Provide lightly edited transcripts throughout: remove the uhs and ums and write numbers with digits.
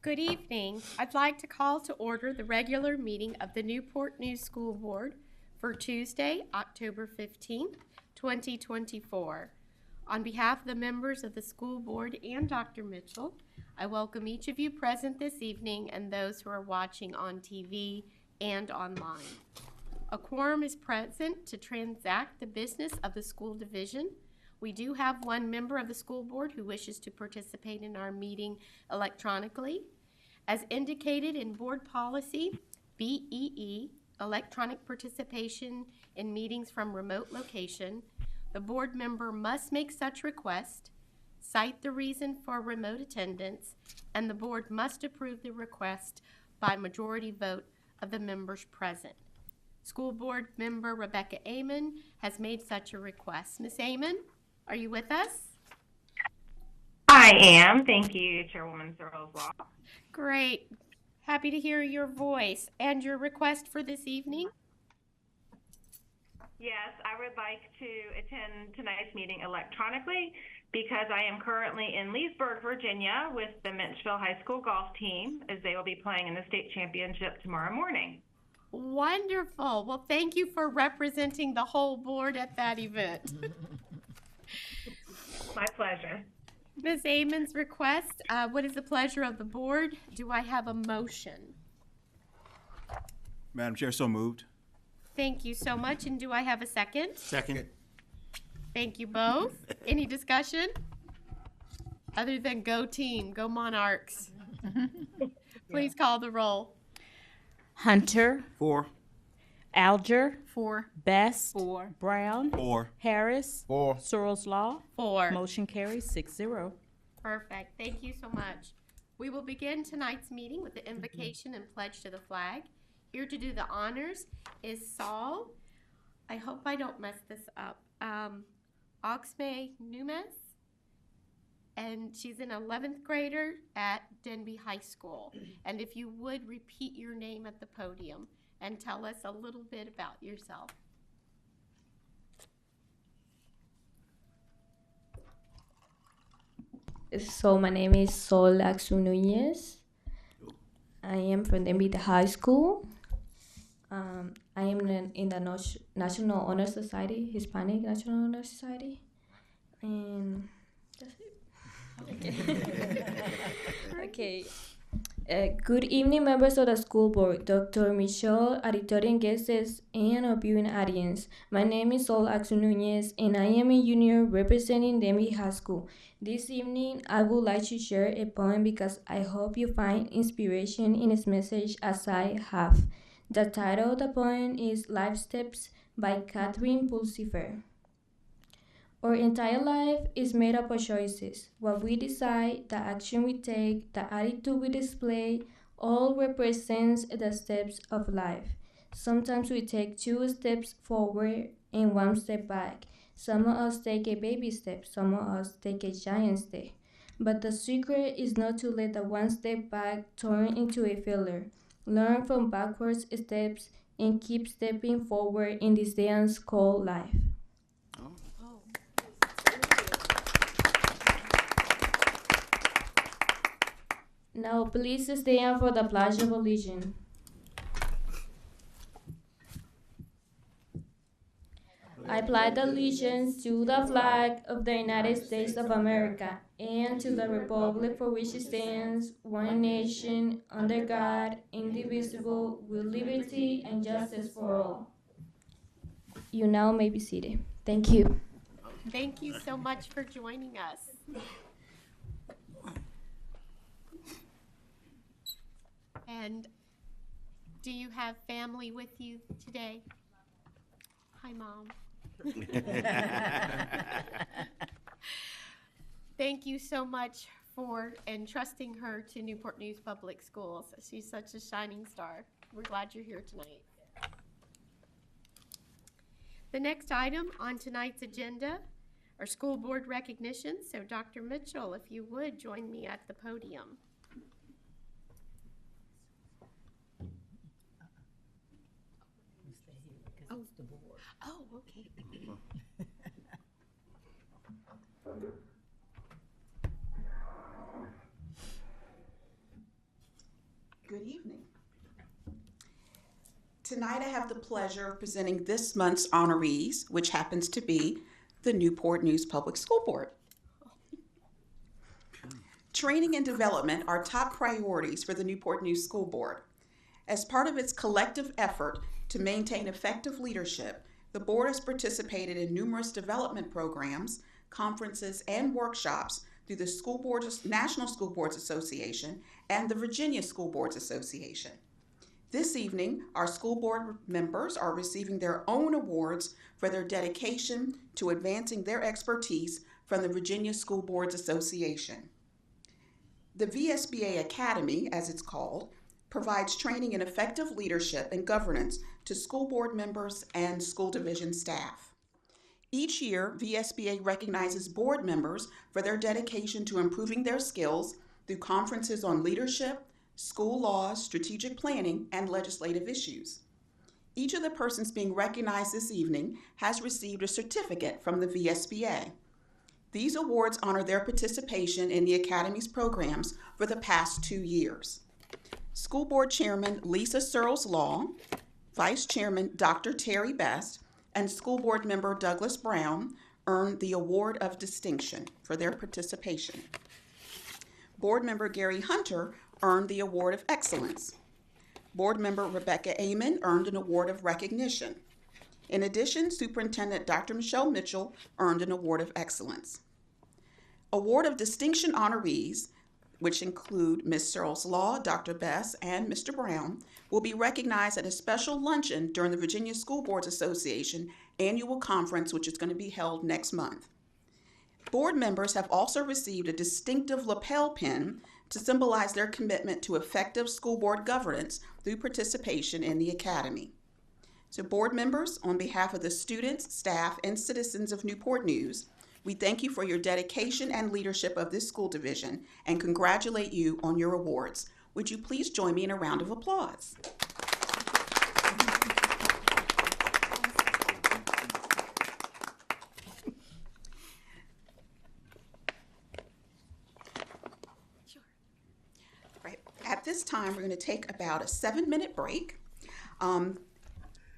Good evening. I'd like to call to order the regular meeting of the Newport News School Board for Tuesday, October 15th, 2024. On behalf of the members of the school board and Dr. Mitchell, I welcome each of you present this evening and those who are watching on TV and online. A quorum is present to transact the business of the school division. We do have one member of the school board who wishes to participate in our meeting electronically. As indicated in board policy BEE, electronic participation in meetings from remote location, the board member must make such request, cite the reason for remote attendance, and the board must approve the request by majority vote of the members present. School board member Rebecca Amon has made such a request. Ms. Amon, are you with us? I am. Thank you, Chairwoman Searles-Law. Great. Happy to hear your voice. And your request for this evening? Yes, I would like to attend tonight's meeting electronically because I am currently in Leesburg, Virginia with the Menchville High School golf team as they will be playing in the state championship tomorrow morning. Wonderful. Well, thank you for representing the whole board at that event. My pleasure. Ms. Amon's request, what is the pleasure of the board? Do I have a motion? Madam Chair, so moved. Thank you so much. And do I have a second? Second. Thank you both. Any discussion? Other than go team, go Monarchs. Please call the roll. Hunter, 4. Alger, 4. Best, 4. Brown, 4. Harris, 4. Searles Law. 4. Motion carries 6-0. Perfect. Thank you so much. We will begin tonight's meeting with the invocation and pledge to the flag. Here to do the honors is Saul. I hope I don't mess this up. Oxmay Numes, and she's an 11th grader at Denby High School. And if you would repeat your name at the podium and tell us a little bit about yourself. So my name is Sol Axu Nunez. I am from Denby High School. I am in the National Honor Society, Hispanic National Honor Society, and that's it. Okay. Good evening, members of the school board, Dr. Michelle, auditorium guests, and our viewing audience. My name is Sol Axu Nunez, and I am a junior representing Denby High School. This evening, I would like to share a poem because I hope you find inspiration in its message as I have. The title of the poem is Life Steps by Catherine Pulsifer. Our entire life is made up of choices. What we decide, the action we take, the attitude we display, all represents the steps of life. Sometimes we take 2 steps forward and 1 step back. Some of us take a baby step, some of us take a giant step. But the secret is not to let the 1 step back turn into a failure. Learn from backwards steps and keep stepping forward in this dance called life. Now please stand for the Pledge of Allegiance. I pledge allegiance to the flag of the United States of America and to the republic for which it stands, one nation, under God, indivisible, with liberty and justice for all. You now may be seated. Thank you. Thank you so much for joining us. And do you have family with you today? Hi, Mom. Thank you so much for entrusting her to Newport News Public Schools. She's such a shining star. We're glad you're here tonight. The next item on tonight's agenda are school board recognitions. So Dr. Mitchell, if you would join me at the podium. Oh, okay. Good evening. Tonight I have the pleasure of presenting this month's honorees, which happens to be the Newport News Public School Board. Training and development are top priorities for the Newport News School Board. As part of its collective effort to maintain effective leadership, the board has participated in numerous development programs, conferences, and workshops through the National School Boards Association and the Virginia School Boards Association. This evening, our school board members are receiving their own awards for their dedication to advancing their expertise from the Virginia School Boards Association. The VSBA Academy, as it's called, provides training in effective leadership and governance to school board members and school division staff. Each year, VSBA recognizes board members for their dedication to improving their skills through conferences on leadership, school laws, strategic planning, and legislative issues. Each of the persons being recognized this evening has received a certificate from the VSBA. These awards honor their participation in the Academy's programs for the past 2 years. School Board Chairman Lisa Searles-Law, Vice Chairman Dr. Terry Best, and School Board Member Douglas Brown earned the Award of Distinction for their participation. Board Member Gary Hunter earned the Award of Excellence. Board Member Rebecca Amon earned an Award of Recognition. In addition, Superintendent Dr. Michelle Mitchell earned an Award of Excellence. Award of Distinction honorees, which include Ms. Searles-Law, Dr. Best, and Mr. Brown, will be recognized at a special luncheon during the Virginia School Boards Association annual conference, which is going to be held next month. Board members have also received a distinctive lapel pin to symbolize their commitment to effective school board governance through participation in the Academy. So board members, on behalf of the students, staff, and citizens of Newport News, we thank you for your dedication and leadership of this school division and congratulate you on your awards. Would you please join me in a round of applause? Right. At this time, we're going to take about a 7-minute break.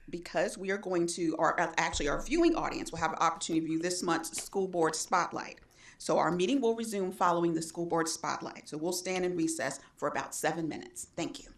Because we are going to, our viewing audience will have an opportunity to view this month's School Board Spotlight. So our meeting will resume following the School Board Spotlight. So we'll stand in recess for about 7 minutes. Thank you.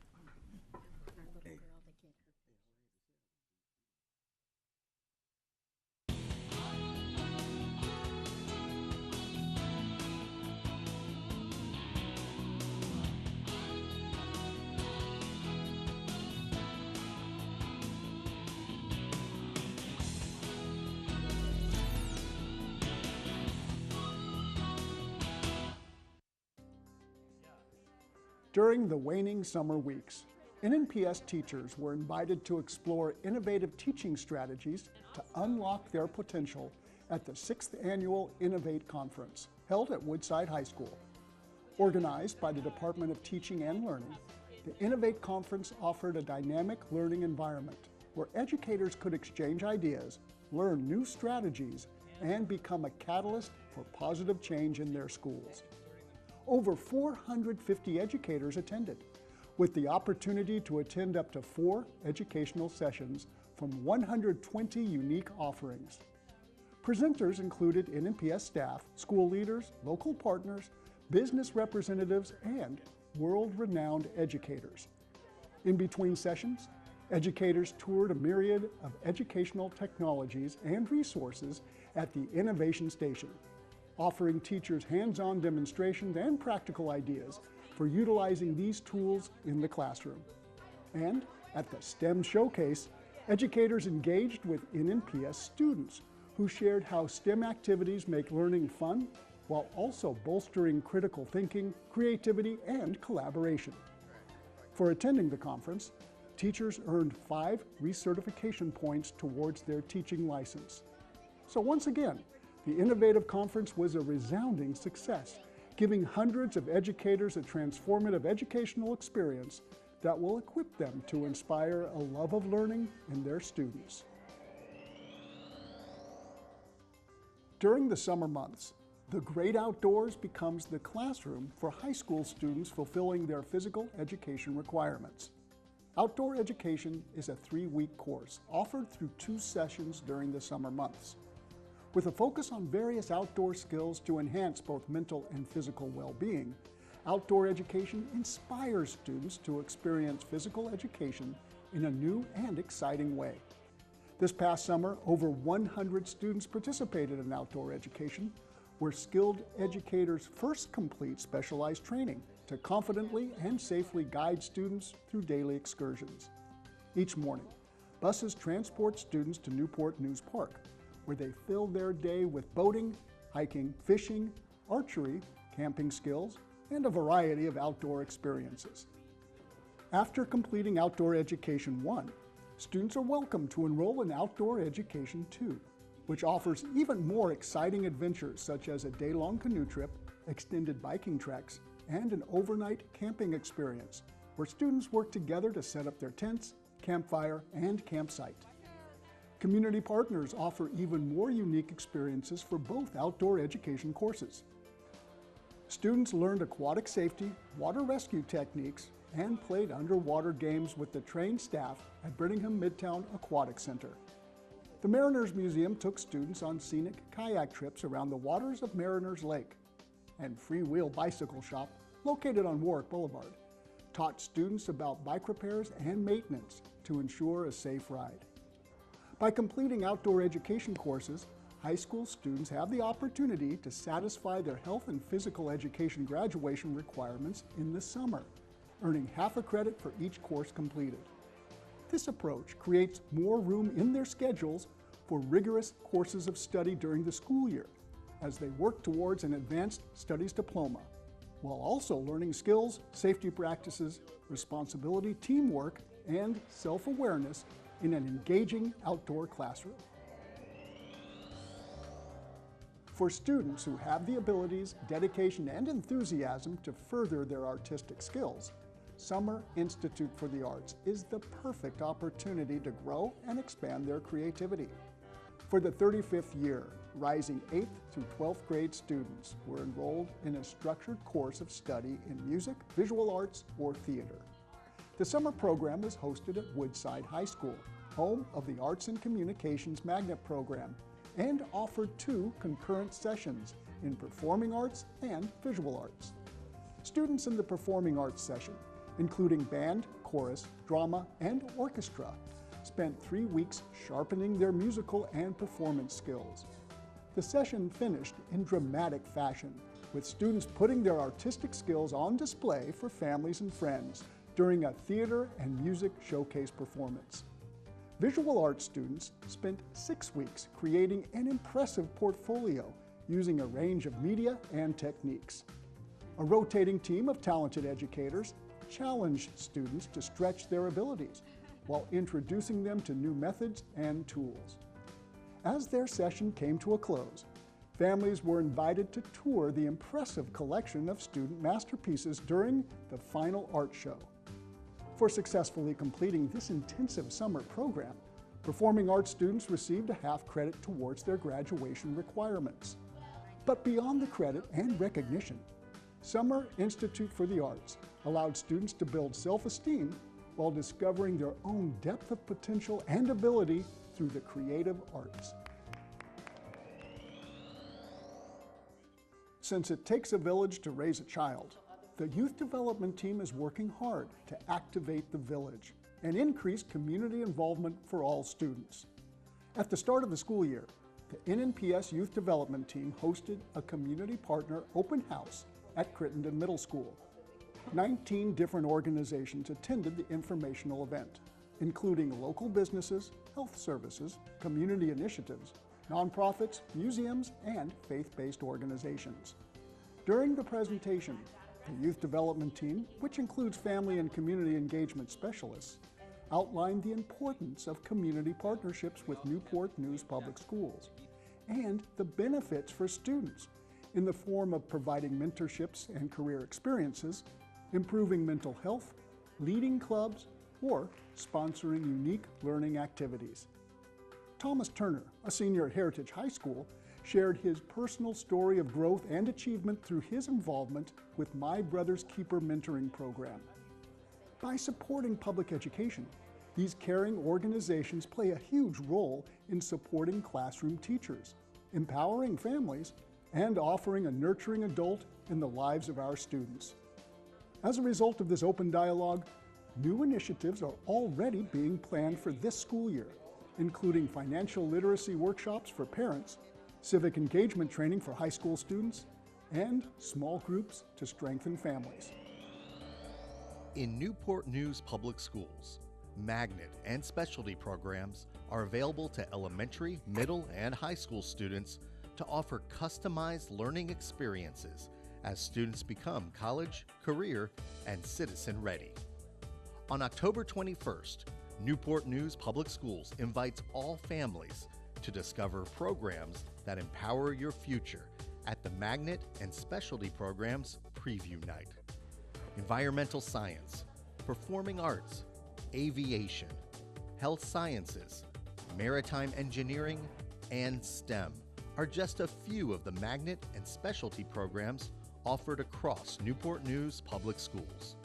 During the waning summer weeks, NNPS teachers were invited to explore innovative teaching strategies to unlock their potential at the 6th Annual Innovate Conference, held at Woodside High School. Organized by the Department of Teaching and Learning, the Innovate Conference offered a dynamic learning environment where educators could exchange ideas, learn new strategies, and become a catalyst for positive change in their schools. Over 450 educators attended, with the opportunity to attend up to 4 educational sessions from 120 unique offerings. Presenters included NNPS staff, school leaders, local partners, business representatives, and world-renowned educators. In between sessions, educators toured a myriad of educational technologies and resources at the Innovation Station, offering teachers hands-on demonstrations and practical ideas for utilizing these tools in the classroom. And at the STEM Showcase, educators engaged with NNPS students who shared how STEM activities make learning fun while also bolstering critical thinking, creativity, and collaboration. For attending the conference, teachers earned 5 recertification points towards their teaching license. So once again, the Innovative Conference was a resounding success, giving hundreds of educators a transformative educational experience that will equip them to inspire a love of learning in their students. During the summer months, The great outdoors becomes the classroom for high school students fulfilling their physical education requirements. Outdoor education is a 3-week course offered through 2 sessions during the summer months. With a focus on various outdoor skills to enhance both mental and physical well-being, outdoor education inspires students to experience physical education in a new and exciting way. This past summer, over 100 students participated in outdoor education, where skilled educators first complete specialized training to confidently and safely guide students through daily excursions. Each morning, buses transport students to Newport News Park, where they fill their day with boating, hiking, fishing, archery, camping skills, and a variety of outdoor experiences. After completing Outdoor Education 1, students are welcome to enroll in Outdoor Education 2, which offers even more exciting adventures such as a day-long canoe trip, extended biking treks, and an overnight camping experience, where students work together to set up their tents, campfire, and campsite. Community partners offer even more unique experiences for both outdoor education courses. Students learned aquatic safety, water rescue techniques, and played underwater games with the trained staff at Birmingham Midtown Aquatic Center. The Mariners Museum took students on scenic kayak trips around the waters of Mariners Lake, and Freewheel Bicycle Shop, located on Warwick Boulevard, taught students about bike repairs and maintenance to ensure a safe ride. By completing outdoor education courses, high school students have the opportunity to satisfy their health and physical education graduation requirements in the summer, earning half a credit for each course completed. This approach creates more room in their schedules for rigorous courses of study during the school year as they work towards an advanced studies diploma, while also learning skills, safety practices, responsibility, teamwork, and self-awareness in an engaging outdoor classroom. For students who have the abilities, dedication, and enthusiasm to further their artistic skills, Summer Institute for the Arts is the perfect opportunity to grow and expand their creativity. For the 35th year, rising 8th through 12th grade students were enrolled in a structured course of study in music, visual arts, or theater. The summer program was hosted at Woodside High School, home of the Arts and Communications Magnet Program, and offered 2 concurrent sessions in performing arts and visual arts. Students in the performing arts session, including band, chorus, drama, and orchestra, spent 3 weeks sharpening their musical and performance skills. The session finished in dramatic fashion, with students putting their artistic skills on display for families and friends during a theater and music showcase performance. Visual arts students spent 6 weeks creating an impressive portfolio using a range of media and techniques. A rotating team of talented educators challenged students to stretch their abilities while introducing them to new methods and tools. As their session came to a close, families were invited to tour the impressive collection of student masterpieces during the final art show. For successfully completing this intensive summer program, performing arts students received a half credit towards their graduation requirements. But beyond the credit and recognition, Summer Institute for the Arts allowed students to build self-esteem while discovering their own depth of potential and ability through the creative arts. Since it takes a village to raise a child, the Youth Development Team is working hard to activate the village and increase community involvement for all students. At the start of the school year, the NNPS Youth Development Team hosted a community partner open house at Crittenden Middle School. 19 different organizations attended the informational event, including local businesses, health services, community initiatives, nonprofits, museums, and faith-based organizations. During the presentation, the Youth Development Team, which includes family and community engagement specialists, outlined the importance of community partnerships with Newport News Public Schools and the benefits for students in the form of providing mentorships and career experiences, improving mental health, leading clubs, or sponsoring unique learning activities. Thomas Turner, a senior at Heritage High School, shared his personal story of growth and achievement through his involvement with My Brother's Keeper mentoring program. By supporting public education, these caring organizations play a huge role in supporting classroom teachers, empowering families, and offering a nurturing adult in the lives of our students. As a result of this open dialogue, new initiatives are already being planned for this school year, including financial literacy workshops for parents, civic engagement training for high school students, and small groups to strengthen families. In Newport News Public Schools, magnet and specialty programs are available to elementary, middle, and high school students to offer customized learning experiences as students become college, career, and citizen ready. On October 21st, Newport News Public Schools invites all families to discover programs that empower your future at the Magnet and Specialty Programs Preview Night. Environmental science, performing arts, aviation, health sciences, maritime engineering, and STEM are just a few of the magnet and specialty programs offered across Newport News Public Schools.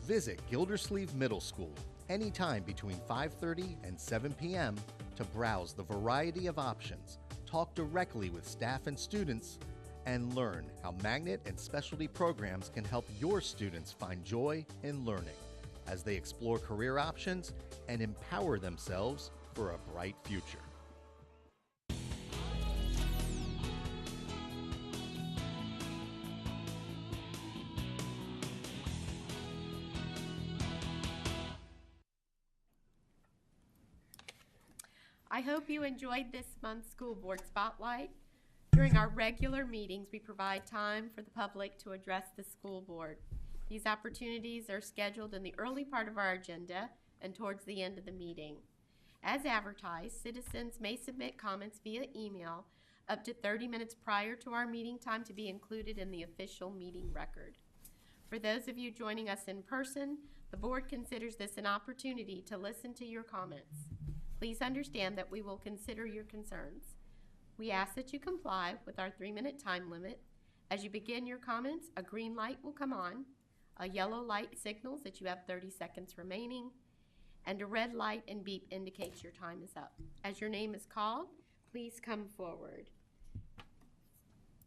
Visit Gildersleeve Middle School anytime between 5:30 and 7 p.m. to browse the variety of options, talk directly with staff and students, and learn how magnet and specialty programs can help your students find joy in learning as they explore career options and empower themselves for a bright future. I hope you enjoyed this month's School Board Spotlight. During our regular meetings, we provide time for the public to address the school board. These opportunities are scheduled in the early part of our agenda and towards the end of the meeting. As advertised, citizens may submit comments via email up to 30 minutes prior to our meeting time to be included in the official meeting record. For those of you joining us in person, the board considers this an opportunity to listen to your comments. Please understand that we will consider your concerns. We ask that you comply with our 3-minute time limit. As you begin your comments, a green light will come on, a yellow light signals that you have 30 seconds remaining, and a red light and beep indicates your time is up. As your name is called, please come forward.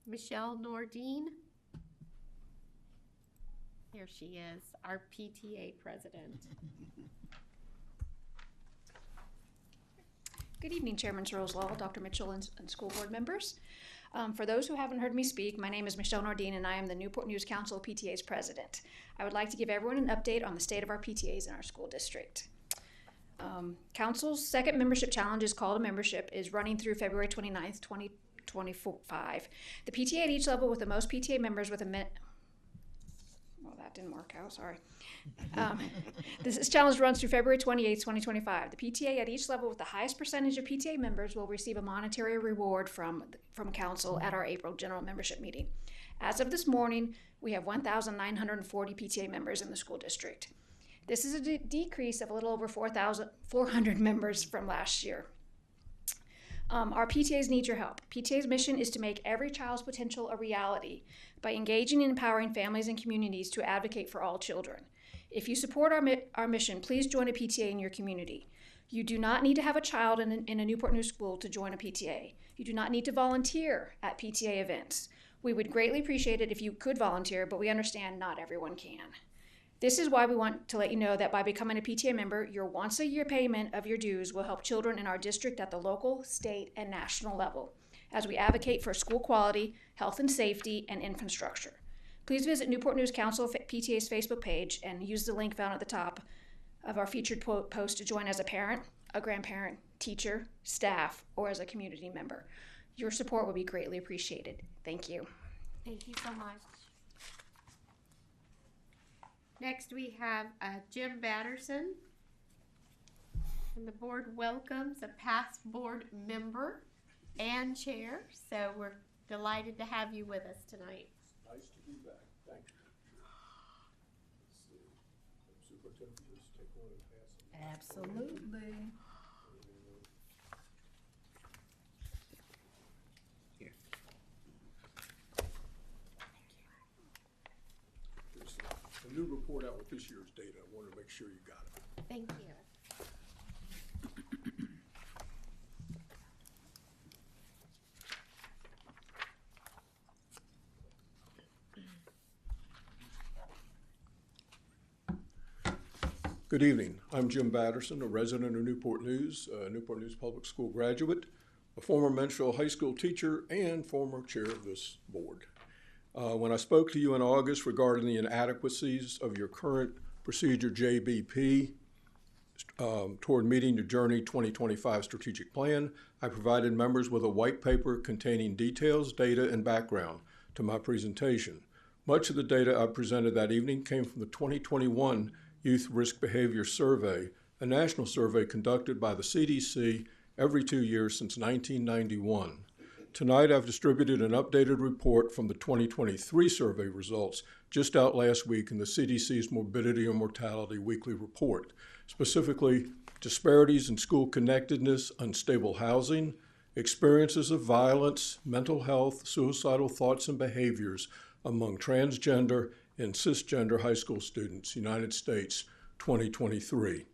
Michelle Nordine. Here she is, our PTA president. Good evening, Chairman Roslaw, Dr. Mitchell, and school board members. For those who haven't heard me speak, my name is Michelle Nordine, and I am the Newport News Council PTA's president. I would like to give everyone an update on the state of our PTAs in our school district. Council's second membership challenge Call to Membership is running through February 29th, 2025. The PTA at each level with the most PTA members with a well, that didn't work out, sorry. This challenge runs through February 28th, 2025. The PTA at each level with the highest percentage of PTA members will receive a monetary reward from Council at our April general membership meeting. As of this morning, we have 1,940 PTA members in the school district. This is a decrease of a little over 4,400 members from last year. Our PTAs need your help. PTA's mission is to make every child's potential a reality by engaging and empowering families and communities to advocate for all children. If you support our mission, please join a PTA in your community. You do not need to have a child in a Newport News school to join a PTA. You do not need to volunteer at PTA events. We would greatly appreciate it if you could volunteer, but we understand not everyone can. This is why we want to let you know that by becoming a PTA member, your once-a-year payment of your dues will help children in our district at the local, state, and national level as we advocate for school quality, health and safety, and infrastructure. Please visit Newport News Council PTA's Facebook page and use the link found at the top of our featured post to join as a parent, a grandparent, teacher, staff, or as a community member. Your support will be greatly appreciated. Thank you. Thank you so much. Next, we have Jim Batterson, and the board welcomes a past board member and chair, so we're delighted to have you with us tonight. Nice to be back. Thank you. Let's see. Superintendent, just take one and pass it. Absolutely. Here. this year's data. I wanted to make sure you got it. Thank you. Good evening. I'm Jim Batterson, a resident of Newport News, Newport News Public School graduate, a former Menchville High School teacher, and former chair of this board. When I spoke to you in August regarding the inadequacies of your current procedure JBP toward meeting your Journey 2025 strategic plan, I provided members with a white paper containing details, data, and background to my presentation. Much of the data I presented that evening came from the 2021 Youth Risk Behavior Survey, a national survey conducted by the CDC every 2 years since 1991. Tonight, I've distributed an updated report from the 2023 survey results just out last week in the CDC's Morbidity and Mortality Weekly Report, specifically disparities in school connectedness, unstable housing, experiences of violence, mental health, suicidal thoughts and behaviors among transgender and cisgender high school students, United States, 2023.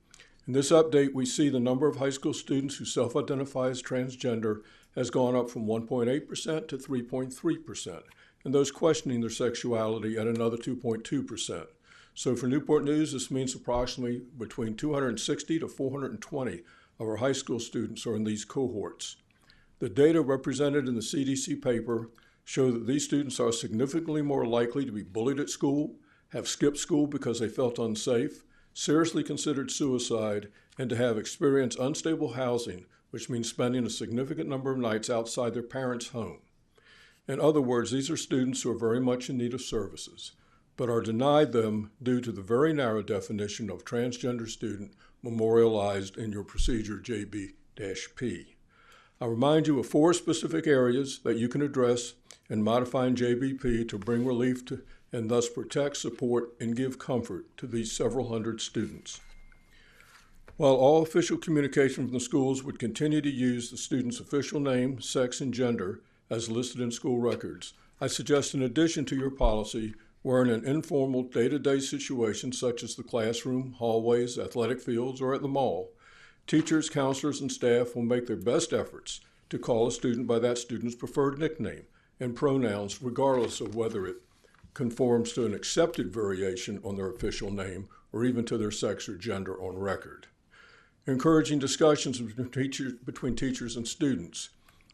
In this update, we see the number of high school students who self-identify as transgender has gone up from 1.8% to 3.3%, and those questioning their sexuality at another 2.2%. So for Newport News, this means approximately between 260 to 420 of our high school students are in these cohorts. The data represented in the CDC paper show that these students are significantly more likely to be bullied at school, have skipped school because they felt unsafe, seriously considered suicide, and to have experienced unstable housing, which means spending a significant number of nights outside their parents' home. In other words, these are students who are very much in need of services, but are denied them due to the very narrow definition of transgender student memorialized in your procedure JB-P. I remind you of 4 specific areas that you can address in modifying JBP to bring relief to and thus protect, support, and give comfort to these several hundred students. While all official communication from the schools would continue to use the student's official name, sex, and gender as listed in school records, I suggest in addition to your policy, where in an informal day-to-day situation such as the classroom, hallways, athletic fields, or at the mall, teachers, counselors, and staff will make their best efforts to call a student by that student's preferred nickname and pronouns, regardless of whether it conforms to an accepted variation on their official name or even to their sex or gender on record. Encouraging discussions between teachers and students.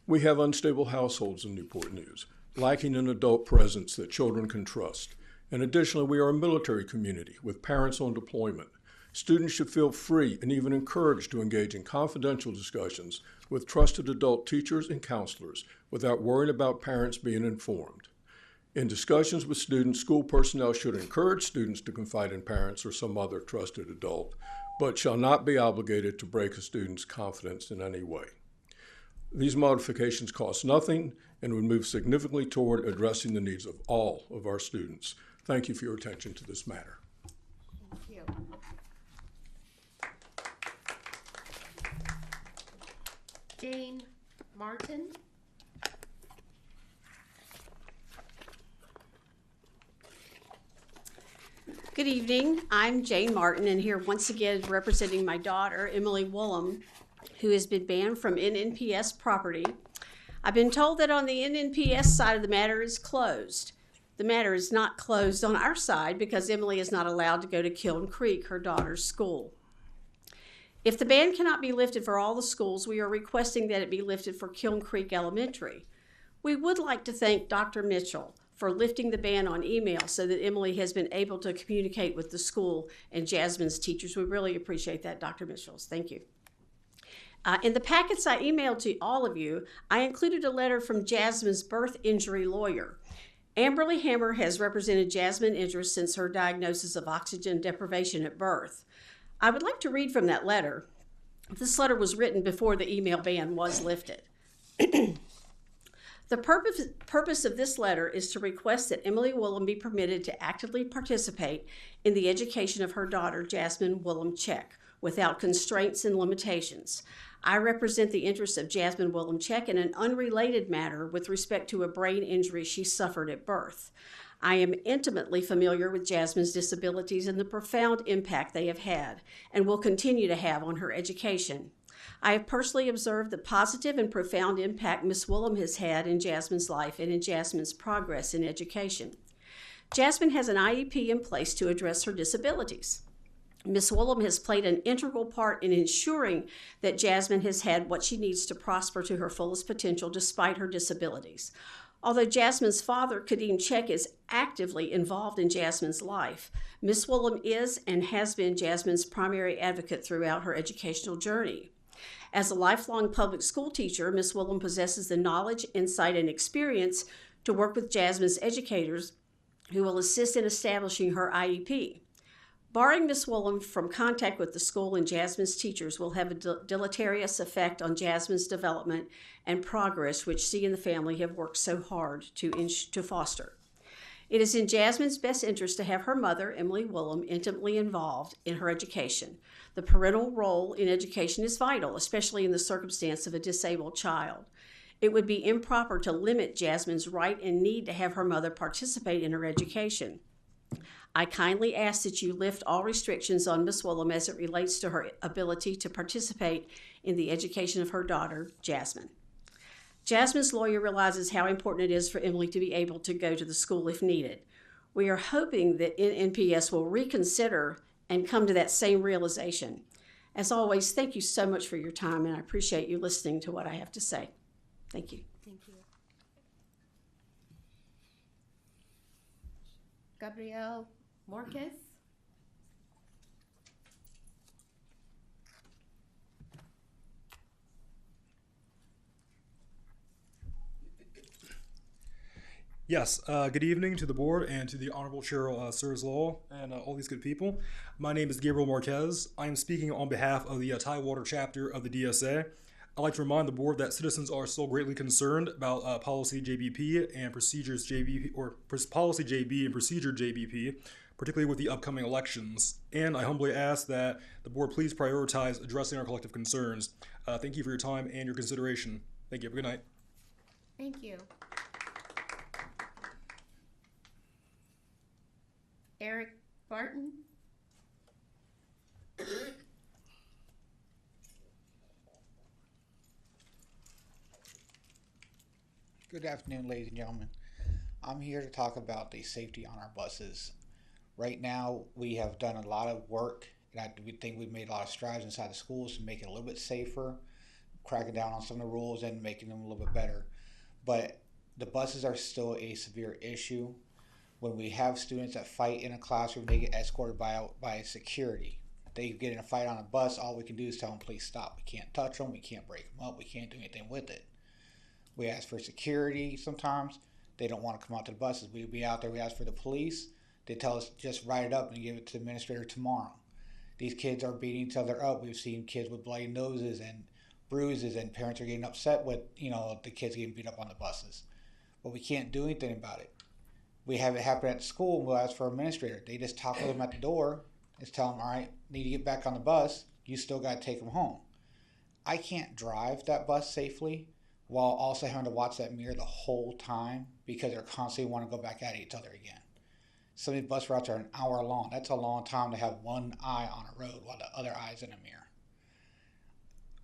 We have unstable households in Newport News, lacking an adult presence that children can trust. And additionally, we are a military community with parents on deployment. Students should feel free and even encouraged to engage in confidential discussions with trusted adult teachers and counselors without worrying about parents being informed. In discussions with students, school personnel should encourage students to confide in parents or some other trusted adult, but shall not be obligated to break a student's confidence in any way. These modifications cost nothing and would move significantly toward addressing the needs of all of our students. Thank you for your attention to this matter. Thank you. Jane Martin. Good evening. I'm Jane Martin, and here once again representing my daughter, Emily Woolham, who has been banned from NNPS property. I've been told that on the NNPS side of the matter is closed. The matter is not closed on our side because Emily is not allowed to go to Kiln Creek, her daughter's school. If the ban cannot be lifted for all the schools, we are requesting that it be lifted for Kiln Creek Elementary. We would like to thank Dr. Mitchell for lifting the ban on email so that Emily has been able to communicate with the school and Jasmine's teachers. We really appreciate that, Dr. Mitchell. Thank you. In the packets I emailed to all of you, I included a letter from Jasmine's birth injury lawyer. Amberly Hammer has represented Jasmine Idris since her diagnosis of oxygen deprivation at birth. I would like to read from that letter. This letter was written before the email ban was lifted. The purpose of this letter is to request that Emily Woolham be permitted to actively participate in the education of her daughter, Jasmine Woolham Check, without constraints and limitations. I represent the interests of Jasmine Woolham Check in an unrelated matter with respect to a brain injury she suffered at birth. I am intimately familiar with Jasmine's disabilities and the profound impact they have had and will continue to have on her education. I have personally observed the positive and profound impact Ms. Woolham has had in Jasmine's life and in Jasmine's progress in education. Jasmine has an IEP in place to address her disabilities. Ms. Woolham has played an integral part in ensuring that Jasmine has had what she needs to prosper to her fullest potential despite her disabilities. Although Jasmine's father, Kadeem Check, is actively involved in Jasmine's life, Ms. Woolham is and has been Jasmine's primary advocate throughout her educational journey. As a lifelong public school teacher, Ms. Woolham possesses the knowledge, insight, and experience to work with Jasmine's educators who will assist in establishing her IEP. Barring Ms. Woolham from contact with the school and Jasmine's teachers will have a deleterious effect on Jasmine's development and progress, which she and the family have worked so hard to foster. It is in Jasmine's best interest to have her mother, Emily Woolham, intimately involved in her education. The parental role in education is vital, especially in the circumstance of a disabled child. It would be improper to limit Jasmine's right and need to have her mother participate in her education. I kindly ask that you lift all restrictions on Ms. Woolham as it relates to her ability to participate in the education of her daughter, Jasmine. Jasmine's lawyer realizes how important it is for Emily to be able to go to the school if needed. We are hoping that NNPS will reconsider and come to that same realization. As always, thank you so much for your time, and I appreciate you listening to what I have to say. Thank you. Thank you. Gabrielle Marquez. Yes, good evening to the board and to the Honorable Cheryl Sirs Law and all these good people. My name is Gabriel Marquez. I am speaking on behalf of the Tidewater chapter of the DSA. I'd like to remind the board that citizens are still greatly concerned about policy JBP and procedures JBP, or policy JB and procedure JBP, particularly with the upcoming elections. And I humbly ask that the board please prioritize addressing our collective concerns. Thank you for your time and your consideration. Thank you. Have a good night. Thank you. Eric Barton. Good afternoon, ladies and gentlemen. I'm here to talk about the safety on our buses. Right now, we have done a lot of work, and we think we've made a lot of strides inside the schools to make it a little bit safer, cracking down on some of the rules and making them a little bit better. But the buses are still a severe issue. When we have students that fight in a classroom, they get escorted by security. They get in a fight on a bus, all we can do is tell them, please stop. We can't touch them, we can't break them up, we can't do anything with it. We ask for security sometimes. They don't want to come out to the buses. We'd be out there, we ask for the police. They tell us just write it up and give it to the administrator tomorrow. These kids are beating each other up. We've seen kids with bloody noses and bruises, and parents are getting upset with, the kids getting beat up on the buses. But we can't do anything about it. We have it happen at the school, and we'll ask for an administrator. They just talk to them at the door, just tell them, all right, need to get back on the bus. You still got to take them home. I can't drive that bus safely while also having to watch that mirror the whole time because they're constantly want to go back at each other again. Some of these bus routes are an hour long. That's a long time to have one eye on a road while the other eye's in a mirror.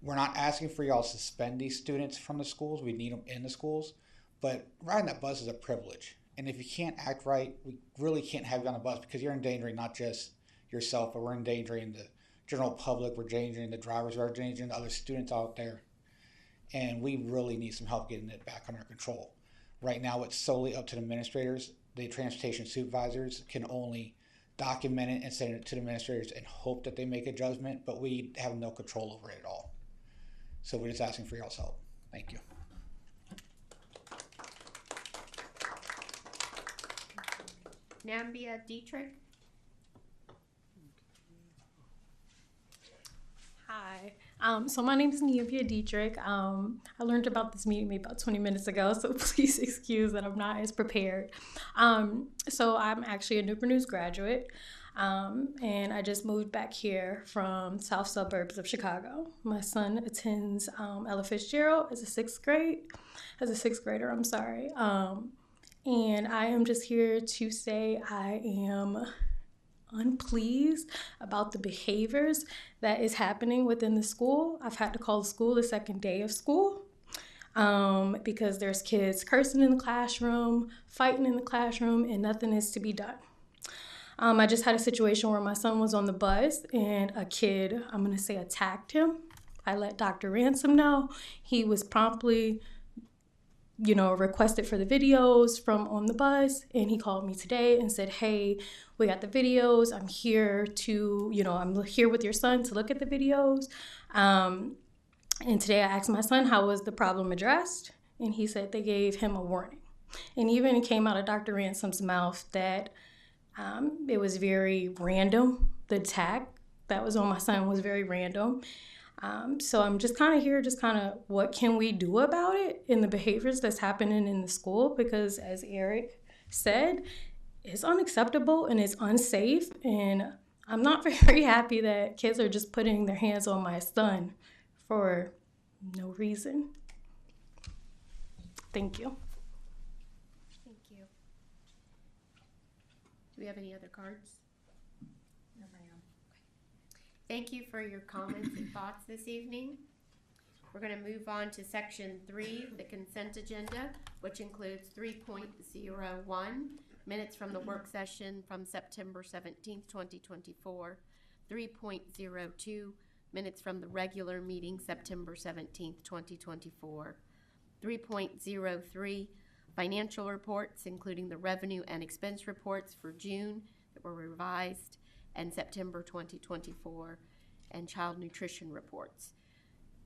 We're not asking for y'all to suspend these students from the schools. We need them in the schools. But riding that bus is a privilege. And if you can't act right, we really can't have you on the bus because you're endangering not just yourself, but we're endangering the general public, we're endangering the drivers, we're endangering the other students out there. And we really need some help getting it back under control. Right now, it's solely up to the administrators. The transportation supervisors can only document it and send it to the administrators and hope that they make a judgment, but we have no control over it at all. So we're just asking for y'all's help. Thank you. Nambia Dietrich. Hi, so my name is Nambia Dietrich. I learned about this meeting maybe about 20 minutes ago, so please excuse that I'm not as prepared. So I'm actually a Newport News graduate, and I just moved back here from south suburbs of Chicago. My son attends Ella Fitzgerald as a sixth grader, and I am just here to say I am unpleased about the behaviors that is happening within the school. I've had to call the school the second day of school because there's kids cursing in the classroom, fighting in the classroom, and nothing is to be done. I just had a situation where my son was on the bus and a kid, I'm going to say, attacked him. I let Dr. Ransom know. He was promptly, requested for the videos from on the bus, and he called me today and said, hey, we got the videos. I'm here to, I'm here with your son to look at the videos. And today I asked my son, how was the problem addressed? And he said they gave him a warning. And even it came out of Dr. Ransom's mouth that it was very random. The attack that was on my son was very random. So I'm just kind of here, what can we do about it in the behaviors that's happening in the school? Because as Eric said, it's unacceptable and it's unsafe. And I'm not very happy that kids are just putting their hands on my son for no reason. Thank you. Thank you. Do we have any other cards? No, ma'am. Thank you for your comments and thoughts this evening. We're going to move on to section 3, the consent agenda, which includes 3.01, minutes from the work session from September 17th, 2024, 3.02, minutes from the regular meeting September 17th, 2024, 3.03, financial reports, including the revenue and expense reports for June that were revised, and September 2024, and child nutrition reports.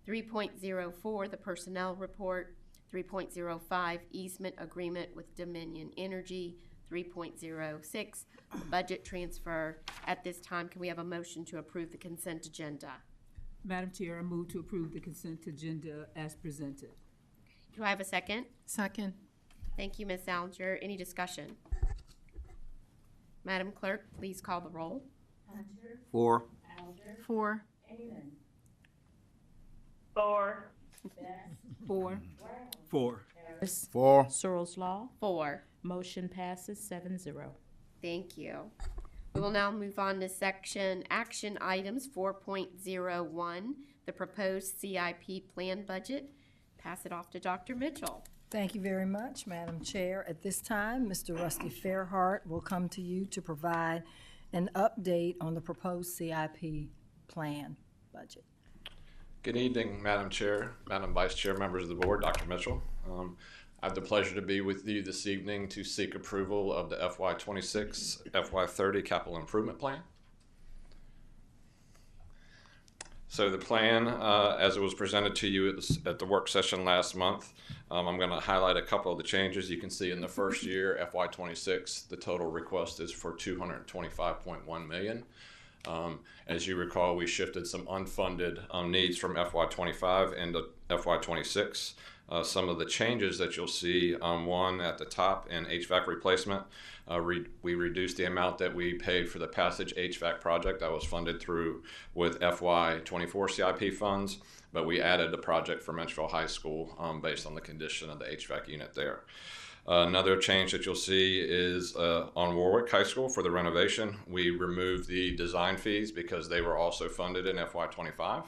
3.04, the personnel report. 3.05, easement agreement with Dominion Energy. 3.06, the budget transfer. At this time, can we have a motion to approve the consent agenda? Madam Chair, I move to approve the consent agenda as presented. Do I have a second? Second. Thank you, Ms. Alger. Any discussion? Madam Clerk, please call the roll. Four. Four. Four. Four. Four. Four. Searles Law. 4. Motion passes 7-0. Thank you. We will now move on to section action items 4.01, the proposed CIP plan budget. Pass it off to Dr. Mitchell. Thank you very much, Madam Chair. At this time, Mr. Rusty Fairhart will come to you to provide an update on the proposed CIP plan budget. Good evening, Madam Chair, Madam Vice Chair, members of the board, Dr. Mitchell. I have the pleasure to be with you this evening to seek approval of the FY26, FY30 capital improvement plan. So the plan, as it was presented to you at the work session last month, I'm going to highlight a couple of the changes. You can see in the first year, FY26, the total request is for $225.1 million. As you recall, we shifted some unfunded needs from FY25 into FY26. Some of the changes that you'll see, one at the top in HVAC replacement, we reduced the amount that we paid for the Passage HVAC project that was funded through with FY24 CIP funds, but we added a project for Menchville High School based on the condition of the HVAC unit there. Another change that you'll see is on Warwick High School for the renovation. We removed the design fees because they were also funded in FY25.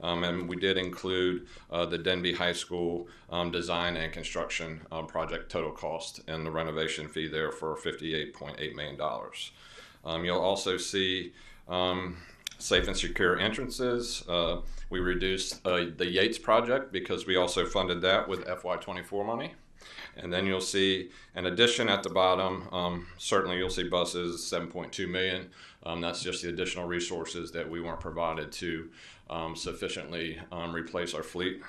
And we did include the Denby High School design and construction project total cost and the renovation fee there for $58.8 million. You'll also see safe and secure entrances. We reduced the Yates project because we also funded that with FY24 money. And then you'll see an addition at the bottom. Certainly you'll see buses, $7.2 million. That's just the additional resources that we weren't provided to sufficiently replace our fleet.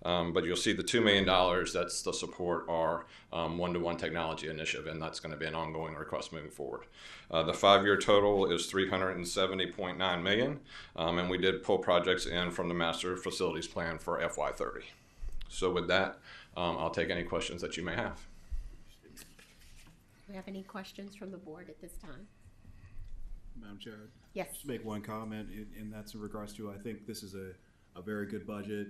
But you'll see the $2 million, that's to support our one-to-one technology initiative, and that's going to be an ongoing request moving forward. The 5-year total is $370.9 million, and we did pull projects in from the master facilities plan for FY30. So with that, I'll take any questions that you may have. Do we have any questions from the board at this time? Madam Chair? Yes. Just make one comment, and that's in regards to, I think this is a very good budget.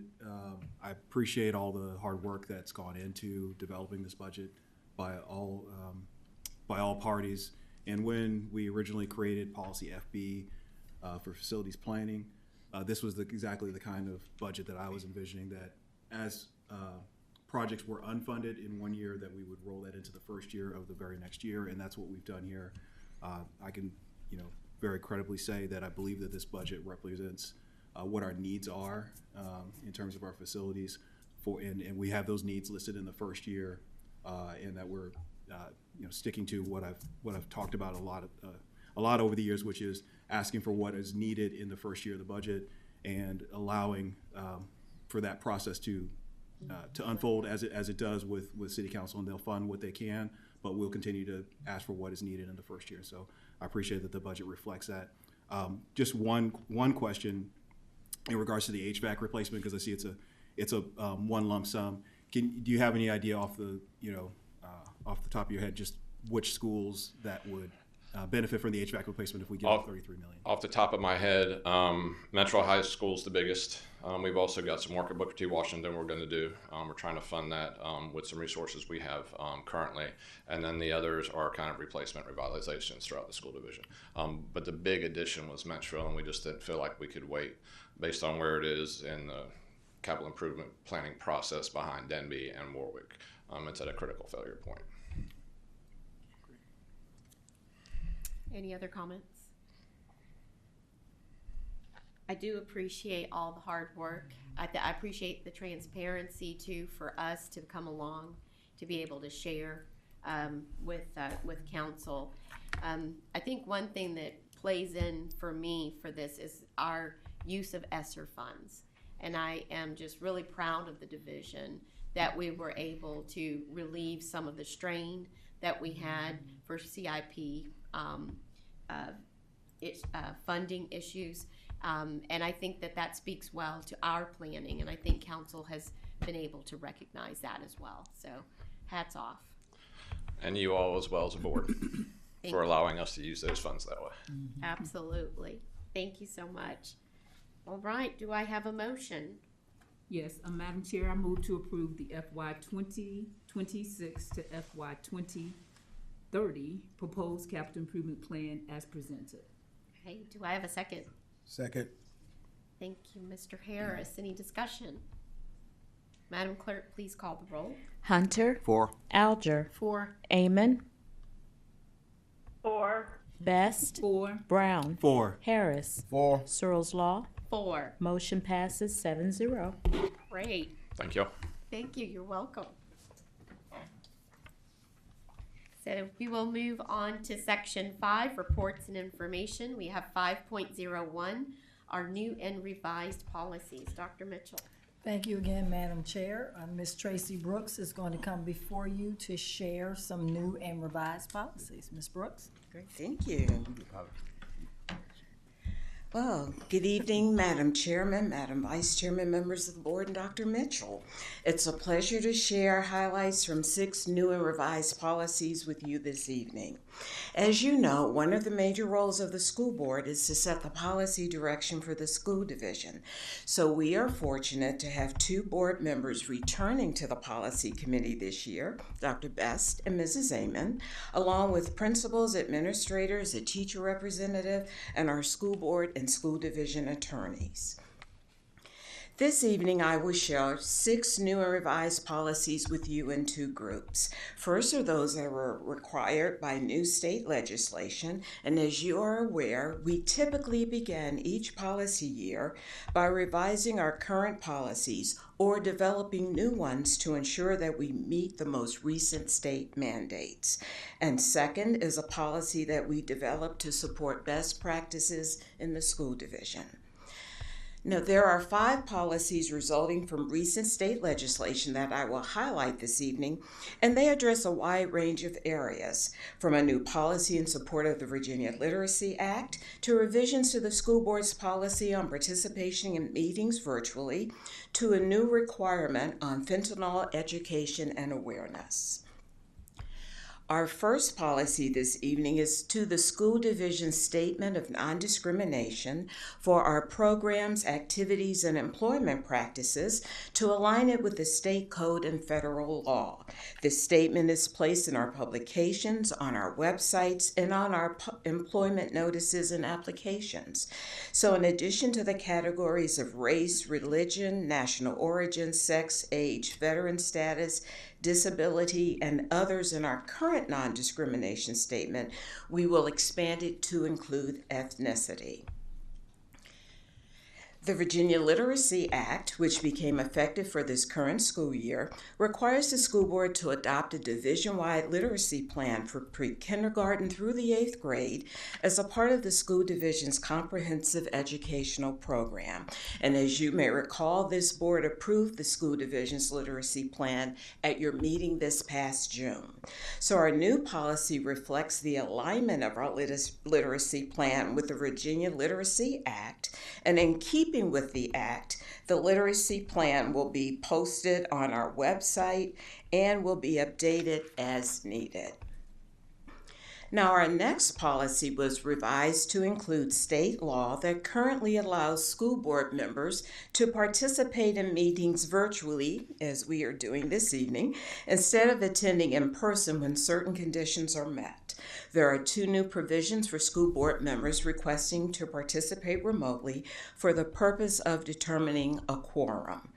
I appreciate all the hard work that's gone into developing this budget by all parties. And when we originally created policy FB for facilities planning, this was exactly the kind of budget that I was envisioning, that as projects were unfunded in one year, that we would roll that into the first year of the very next year, and that's what we've done here. I can, very credibly say that I believe that this budget represents what our needs are in terms of our facilities, and we have those needs listed in the first year, and that we're sticking to what I've talked about a lot over the years, which is asking for what is needed in the first year of the budget and allowing for that process to unfold as it does with City Council, and they'll fund what they can, but we'll continue to ask for what is needed in the first year. So I appreciate that the budget reflects that. Just one question in regards to the HVAC replacement, because I see it's a one lump sum. Do you have any idea off the top of your head just which schools that would benefit from the HVAC replacement if we get $33 million? Off the top of my head, Metro High School's the biggest. We've also got some work at Booker T. Washington we're going to do. We're trying to fund that with some resources we have currently. And then the others are kind of replacement revitalizations throughout the school division. But the big addition was Menchville, and we just didn't feel like we could wait based on where it is in the capital improvement planning process behind Denby and Warwick. It's at a critical failure point. Any other comments? I do appreciate all the hard work. I appreciate the transparency too for us to come along to be able to share with council. I think one thing that plays in for me for this is our use of ESSER funds, and I am just really proud of the division that we were able to relieve some of the strain that we had for CIP funding issues, and I think that speaks well to our planning, and I think council has been able to recognize that as well. So hats off. And you all as well as a board for allowing us to use those funds that way. Absolutely. Thank you so much. All right, do I have a motion? Yes, Madam Chair, I move to approve the FY 2026 to FY 2030 proposed capital improvement plan as presented. Okay, do I have a second? Second. Thank you, Mr. Harris. Any discussion? Madam Clerk, please call the roll. Hunter. 4. Alger. 4. Amon. 4. Best. 4. Brown. 4. Harris. 4. Searles Law. 4. Motion passes 7-0. Great. Thank you. Thank you. You're welcome. So we will move on to Section 5, Reports and Information. We have 5.01, our new and revised policies. Dr. Mitchell. Thank you again, Madam Chair. Ms. Tracy Brooks is going to come before you to share some new and revised policies. Ms. Brooks? Great, thank you. Well, good evening, Madam Chairman, Madam Vice Chairman, members of the board, and Dr. Mitchell. It's a pleasure to share highlights from 6 new and revised policies with you this evening. As you know, one of the major roles of the school board is to set the policy direction for the school division. So we are fortunate to have 2 board members returning to the policy committee this year, Dr. Best and Mrs. Amon, along with principals, administrators, a teacher representative, and our school board and school division attorneys. This evening, I will share 6 new and revised policies with you in 2 groups. First are those that were required by new state legislation, and as you are aware, we typically begin each policy year by revising our current policies or developing new ones to ensure that we meet the most recent state mandates. And second is a policy that we develop to support best practices in the school division. Now, there are 5 policies resulting from recent state legislation that I will highlight this evening, and they address a wide range of areas, from a new policy in support of the Virginia Literacy Act to revisions to the school board's policy on participation in meetings virtually to a new requirement on fentanyl education and awareness. Our first policy this evening is to the school division statement of non-discrimination for our programs, activities, and employment practices to align it with the state code and federal law. This statement is placed in our publications, on our websites, and on our employment notices and applications. So in addition to the categories of race, religion, national origin, sex, age, veteran status, disability, and others in our current non-discrimination statement, we will expand it to include ethnicity. The Virginia Literacy Act, which became effective for this current school year, requires the school board to adopt a division-wide literacy plan for pre-kindergarten through the 8th grade as a part of the school division's comprehensive educational program. And as you may recall, this board approved the school division's literacy plan at your meeting this past June. So our new policy reflects the alignment of our literacy plan with the Virginia Literacy Act, and in keeping with the Act, the literacy plan will be posted on our website and will be updated as needed. Now, our next policy was revised to include state law that currently allows school board members to participate in meetings virtually, as we are doing this evening, instead of attending in person when certain conditions are met. There are 2 new provisions for school board members requesting to participate remotely for the purpose of determining a quorum.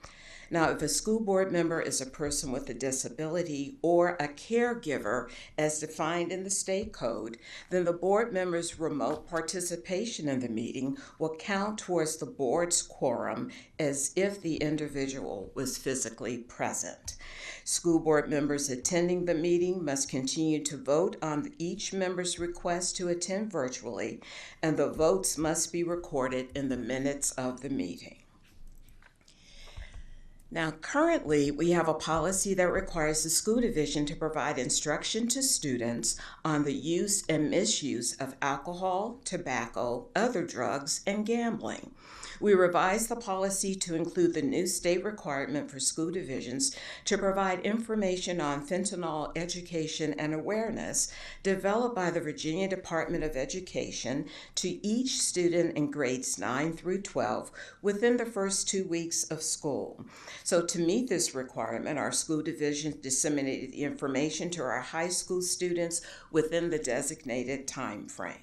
Now, if a school board member is a person with a disability or a caregiver as defined in the state code, then the board member's remote participation in the meeting will count towards the board's quorum as if the individual was physically present. School board members attending the meeting must continue to vote on each member's request to attend virtually, and the votes must be recorded in the minutes of the meeting. Now, currently, we have a policy that requires the school division to provide instruction to students on the use and misuse of alcohol, tobacco, other drugs, and gambling. We revised the policy to include the new state requirement for school divisions to provide information on fentanyl education and awareness developed by the Virginia Department of Education to each student in grades 9 through 12 within the first 2 weeks of school. So to meet this requirement, our school division disseminated the information to our high school students within the designated time frame.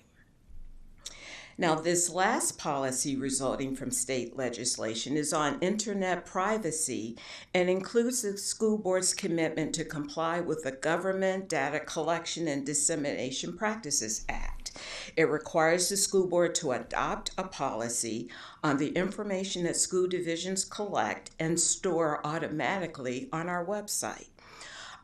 Now, this last policy resulting from state legislation is on internet privacy and includes the school board's commitment to comply with the Government Data Collection and Dissemination Practices Act. It requires the school board to adopt a policy on the information that school divisions collect and store automatically on our website.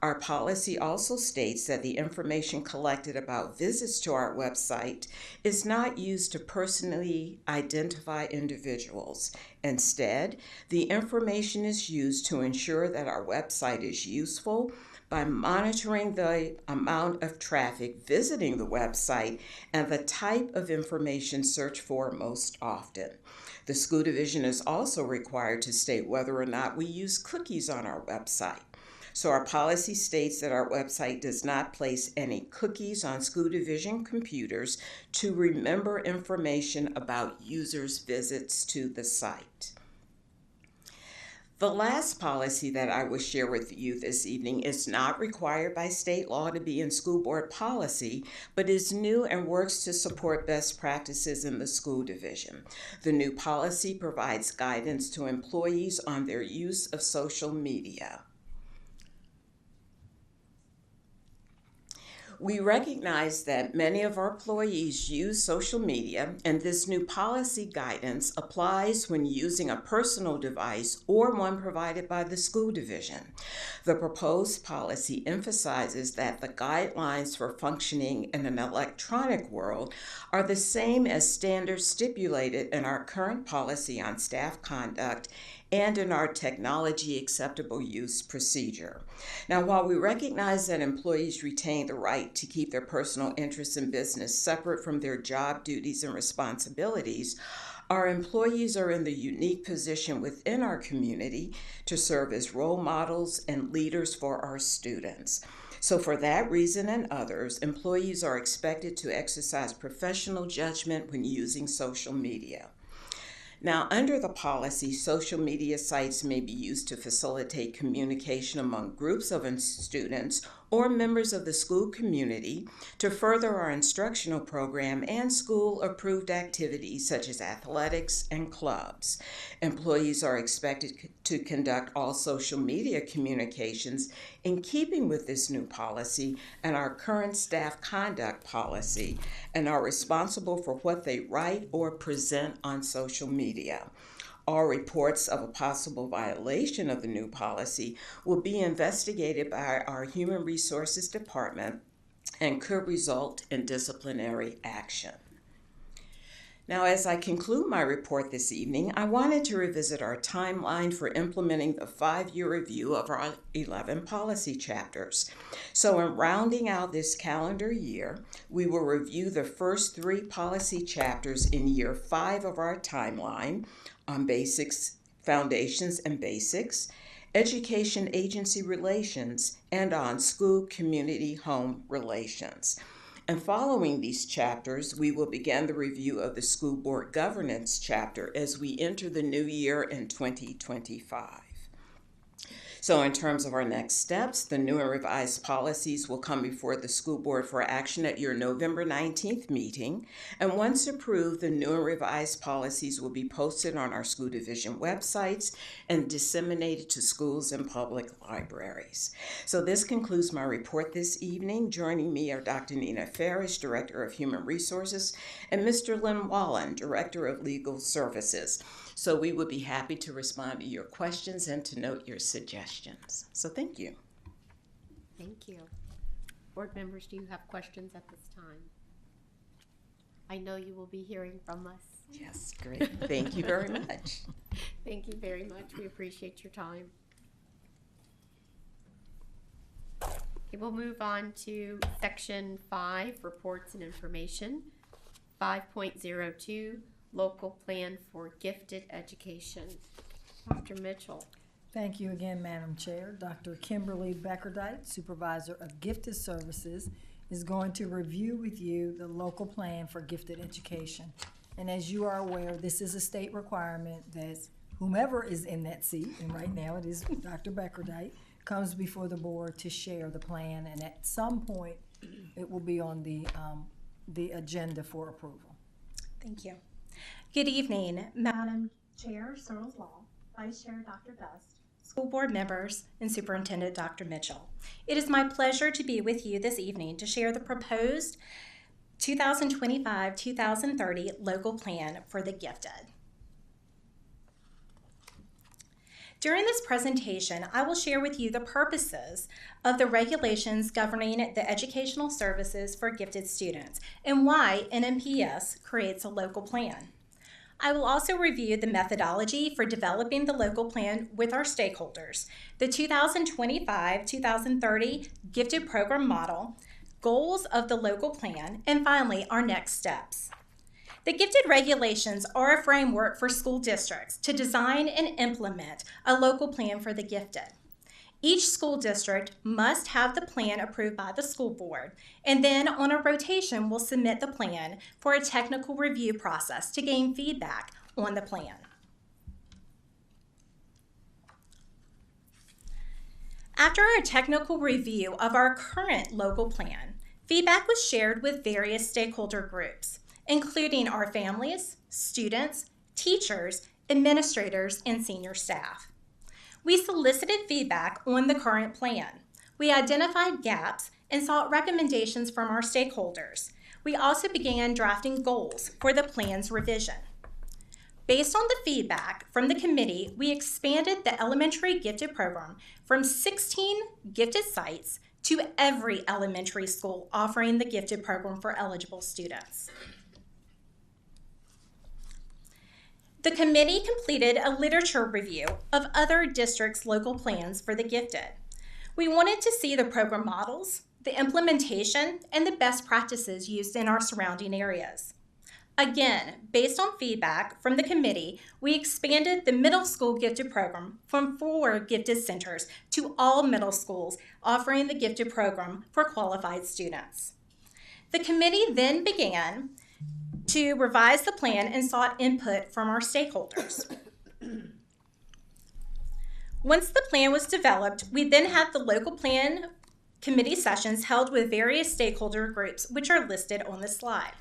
Our policy also states that the information collected about visits to our website is not used to personally identify individuals. Instead, the information is used to ensure that our website is useful by monitoring the amount of traffic visiting the website and the type of information searched for most often. The school division is also required to state whether or not we use cookies on our website. So our policy states that our website does not place any cookies on school division computers to remember information about users' visits to the site. The last policy that I will share with you this evening is not required by state law to be in school board policy, but is new and works to support best practices in the school division. The new policy provides guidance to employees on their use of social media. We recognize that many of our employees use social media, and this new policy guidance applies when using a personal device or one provided by the school division. The proposed policy emphasizes that the guidelines for functioning in an electronic world are the same as standards stipulated in our current policy on staff conduct and in our technology acceptable use procedure. Now, while we recognize that employees retain the right to keep their personal interests in business separate from their job duties and responsibilities, our employees are in the unique position within our community to serve as role models and leaders for our students. So for that reason and others, employees are expected to exercise professional judgment when using social media. Now, under the policy, social media sites may be used to facilitate communication among groups of students or members of the school community to further our instructional program and school-approved activities such as athletics and clubs. Employees are expected to conduct all social media communications in keeping with this new policy and our current staff conduct policy, and are responsible for what they write or present on social media. All reports of a possible violation of the new policy will be investigated by our Human Resources Department and could result in disciplinary action. Now, as I conclude my report this evening, I wanted to revisit our timeline for implementing the 5-year review of our 11 policy chapters. So in rounding out this calendar year, we will review the first 3 policy chapters in year 5 of our timeline on basics, foundations and basics, education agency relations, and on school community home relations. And following these chapters, we will begin the review of the school board governance chapter as we enter the new year in 2025. So in terms of our next steps, the new and revised policies will come before the school board for action at your November 19th meeting. And once approved, the new and revised policies will be posted on our school division websites and disseminated to schools and public libraries. So this concludes my report this evening. Joining me are Dr. Nina Farish, Director of Human Resources, and Mr. Lynn Wallen, Director of Legal Services. So we would be happy to respond to your questions and to note your suggestions. So thank you. Thank you. Board members, do you have questions at this time? I know you will be hearing from us. Yes, great. Thank you very much. Thank you very much. We appreciate your time. Okay, we'll move on to section 5, reports and information. 5.02, local plan for gifted education. Dr. Mitchell. Thank you again, Madam Chair. Dr. Kimberly Beckerdite, Supervisor of Gifted Services, is going to review with you the local plan for gifted education. And as you are aware, this is a state requirement that whomever is in that seat, and right now it is Dr. Beckerdite, comes before the board to share the plan, and at some point it will be on the agenda for approval. Thank you. Good evening, Madam Chair, Searles Law, Vice Chair Dr. Best, school board members, and Superintendent Dr. Mitchell. It is my pleasure to be with you this evening to share the proposed 2025-2030 local plan for the gifted. During this presentation, I will share with you the purposes of the regulations governing the educational services for gifted students and why NNPS creates a local plan. I will also review the methodology for developing the local plan with our stakeholders, the 2025-2030 gifted program model, goals of the local plan, and finally, our next steps. The gifted regulations are a framework for school districts to design and implement a local plan for the gifted. Each school district must have the plan approved by the school board, and then on a rotation will submit the plan for a technical review process to gain feedback on the plan. After our technical review of our current local plan, feedback was shared with various stakeholder groups, including our families, students, teachers, administrators, and senior staff. We solicited feedback on the current plan. We identified gaps and sought recommendations from our stakeholders. We also began drafting goals for the plan's revision. Based on the feedback from the committee, we expanded the elementary gifted program from 16 gifted sites to every elementary school offering the gifted program for eligible students. The committee completed a literature review of other districts' local plans for the gifted. We wanted to see the program models, the implementation, and the best practices used in our surrounding areas. Again, based on feedback from the committee, we expanded the middle school gifted program from 4 gifted centers to all middle schools offering the gifted program for qualified students. The committee then began to revise the plan and sought input from our stakeholders. Once the plan was developed, we then had the local plan committee sessions held with various stakeholder groups, which are listed on the slide.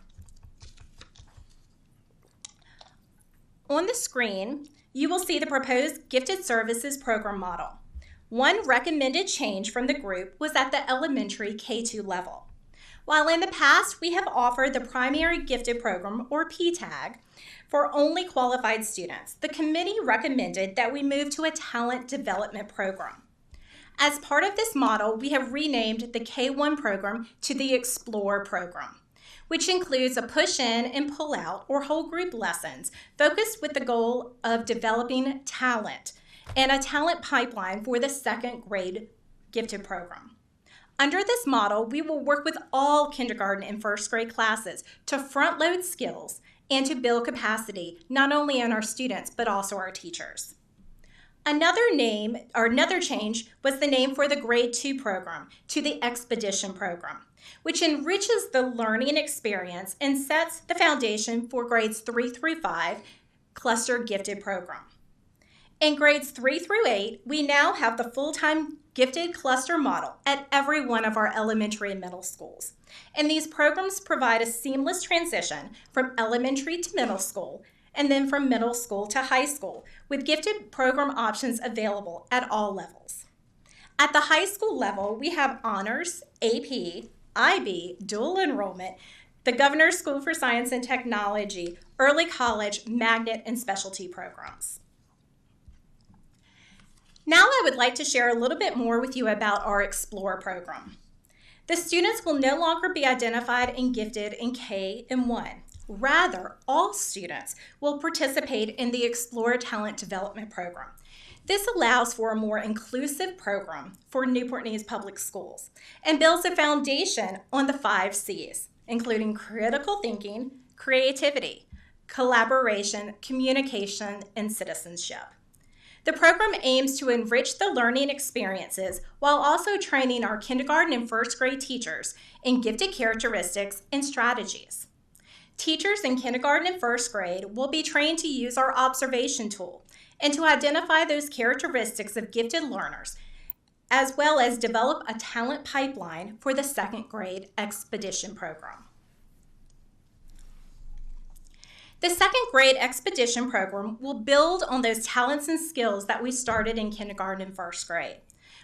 On the screen, you will see the proposed gifted services program model. One recommended change from the group was at the elementary K-2 level. While in the past we have offered the primary gifted program, or PTAG, for only qualified students, the committee recommended that we move to a talent development program. As part of this model, we have renamed the K-1 program to the Explore program, which includes a push-in and pull-out or whole group lessons focused with the goal of developing talent and a talent pipeline for the 2nd grade gifted program. Under this model, we will work with all kindergarten and 1st grade classes to front-load skills and to build capacity, not only in our students, but also our teachers. Another change was the name for the grade 2 program to the Expedition program, which enriches the learning experience and sets the foundation for grades 3 through 5 cluster gifted program. In grades 3 through 8, we now have the full-time gifted cluster model at every one of our elementary and middle schools. And these programs provide a seamless transition from elementary to middle school, and then from middle school to high school, with gifted program options available at all levels. At the high school level, we have honors, AP, IB, dual enrollment, the Governor's School for Science and Technology, early college, magnet, and specialty programs. Now I would like to share a little bit more with you about our Explore program. The students will no longer be identified and gifted in K and 1. Rather, all students will participate in the Explore Talent Development Program. This allows for a more inclusive program for Newport News Public Schools and builds a foundation on the 5 C's, including critical thinking, creativity, collaboration, communication, and citizenship. The program aims to enrich the learning experiences while also training our kindergarten and 1st grade teachers in gifted characteristics and strategies. Teachers in kindergarten and 1st grade will be trained to use our observation tool and to identify those characteristics of gifted learners, as well as develop a talent pipeline for the 2nd grade Expedition program. The 2nd grade Expedition program will build on those talents and skills that we started in kindergarten and 1st grade.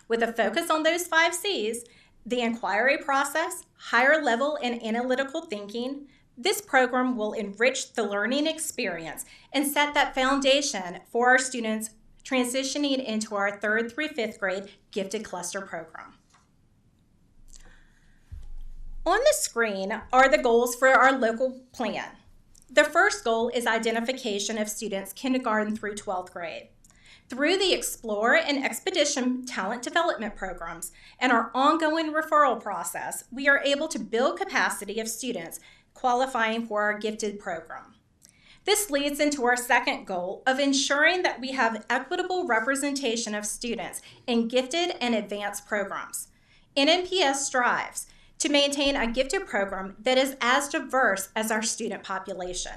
With a focus on those 5 C's, the inquiry process, higher level and analytical thinking, this program will enrich the learning experience and set that foundation for our students transitioning into our 3rd through 5th grade gifted cluster program. On the screen are the goals for our local plan. The first goal is identification of students kindergarten through 12th grade. Through the Explore and Expedition talent development programs and our ongoing referral process, we are able to build capacity of students qualifying for our gifted program. This leads into our second goal of ensuring that we have equitable representation of students in gifted and advanced programs. NNPS strives to maintain a gifted program that is as diverse as our student population.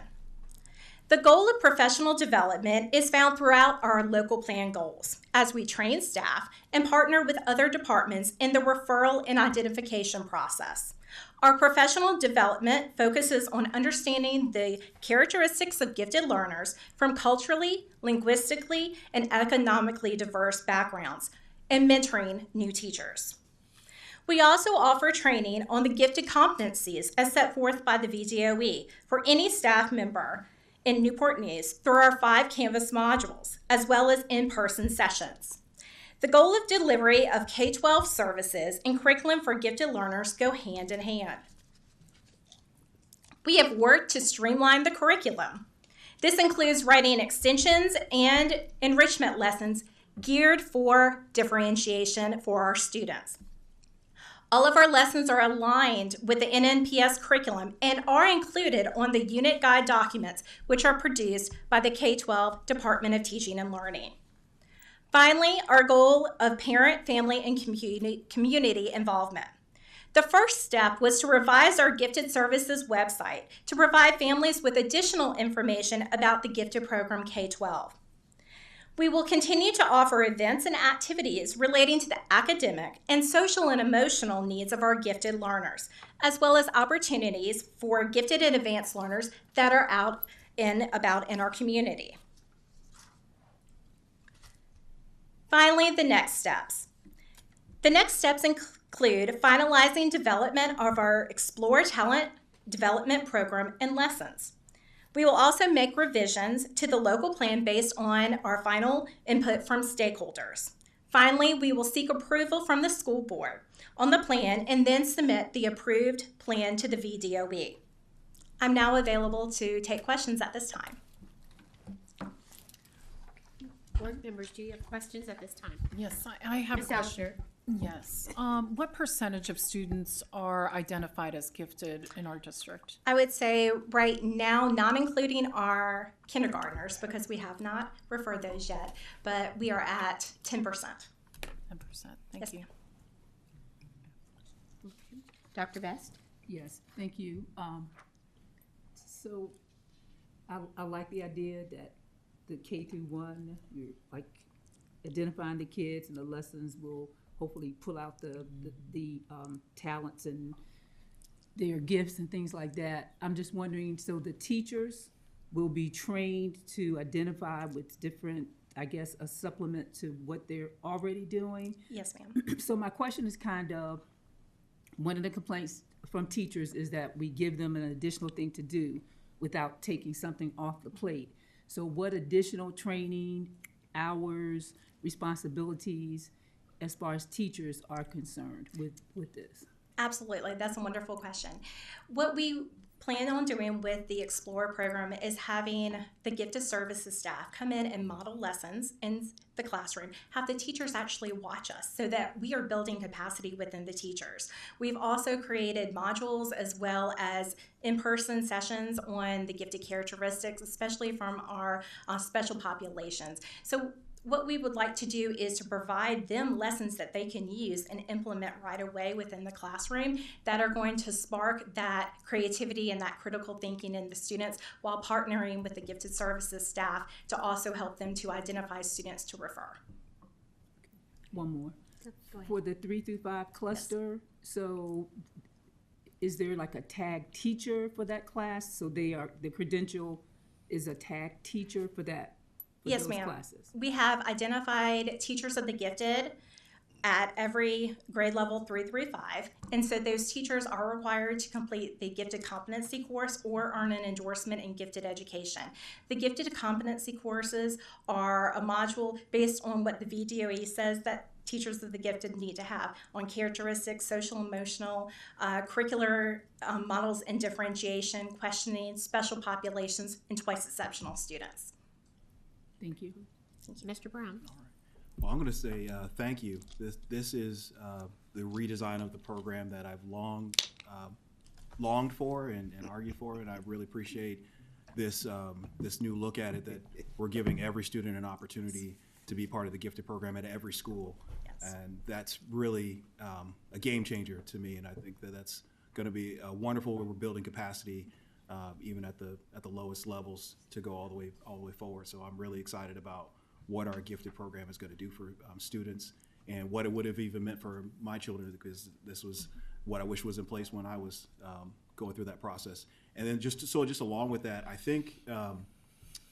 The goal of professional development is found throughout our local plan goals as we train staff and partner with other departments in the referral and identification process. Our professional development focuses on understanding the characteristics of gifted learners from culturally, linguistically, and economically diverse backgrounds and mentoring new teachers. We also offer training on the gifted competencies as set forth by the VDOE for any staff member in Newport News through our 5 Canvas modules, as well as in-person sessions. The goal of delivery of K-12 services and curriculum for gifted learners go hand in hand. We have worked to streamline the curriculum. This includes writing extensions and enrichment lessons geared for differentiation for our students. All of our lessons are aligned with the NNPS curriculum and are included on the unit guide documents, which are produced by the K-12 Department of Teaching and Learning. Finally, our goal of parent, family, and community involvement. The first step was to revise our Gifted Services website to provide families with additional information about the Gifted Program K-12. We will continue to offer events and activities relating to the academic and social and emotional needs of our gifted learners, as well as opportunities for gifted and advanced learners that are out and about in our community. Finally, the next steps. The next steps include finalizing development of our Explore Talent Development Program and lessons. We will also make revisions to the local plan based on our final input from stakeholders. Finally, we will seek approval from the school board on the plan and then submit the approved plan to the VDOE. I'm now available to take questions at this time. Board members, do you have questions at this time? Yes, I have Ms. a question. Alger. Yes. What percentage of students are identified as gifted in our district? I would say right now, not including our kindergartners, because we have not referred those yet, but we are at 10%. 10%. Thank you. Dr. Best? Yes, thank you. So I like the idea that the K through 1, you're like identifying the kids, and the lessons will hopefully pull out the talents and their gifts and things like that. I'm just wondering, so the teachers will be trained to identify with different, I guess, a supplement to what they're already doing? Yes, ma'am. So my question is kind of, one of the complaints from teachers is that we give them an additional thing to do without taking something off the plate. So what additional training, hours, responsibilities, as far as teachers are concerned with this? Absolutely. That's a wonderful question. What we plan on doing with the Explore program is having the Gifted Services staff come in and model lessons in the classroom, have the teachers actually watch us so that we are building capacity within the teachers. We've also created modules as well as in-person sessions on the gifted characteristics, especially from our special populations. So what we would like to do is to provide them lessons that they can use and implement right away within the classroom that are going to spark that creativity and that critical thinking in the students, while partnering with the Gifted Services staff to also help them to identify students to refer. One more. For the 3 through 5 cluster, yes. So is there like a tag teacher for that class? So the credential is a tag teacher for that? Yes, ma'am. We have identified teachers of the gifted at every grade level 3 through 5. And so those teachers are required to complete the Gifted Competency course or earn an endorsement in gifted education. The Gifted Competency courses are a module based on what the VDOE says that teachers of the gifted need to have on characteristics, social, emotional, curricular models and differentiation, questioning, special populations, and twice exceptional students. Thank you. Thank you. Mr. Brown. Well, I'm going to say thank you. This is the redesign of the program that I've longed for and argued for, and I really appreciate this new look at it, that we're giving every student an opportunity to be part of the gifted program at every school. Yes. And that's really a game changer to me, and I think that that's going to be wonderful when we're building capacity even at the lowest levels to go all the way forward. So I'm really excited about what our gifted program is going to do for students and what it would have even meant for my children, because this was what I wish was in place when I was going through that process. And then just along with that, I think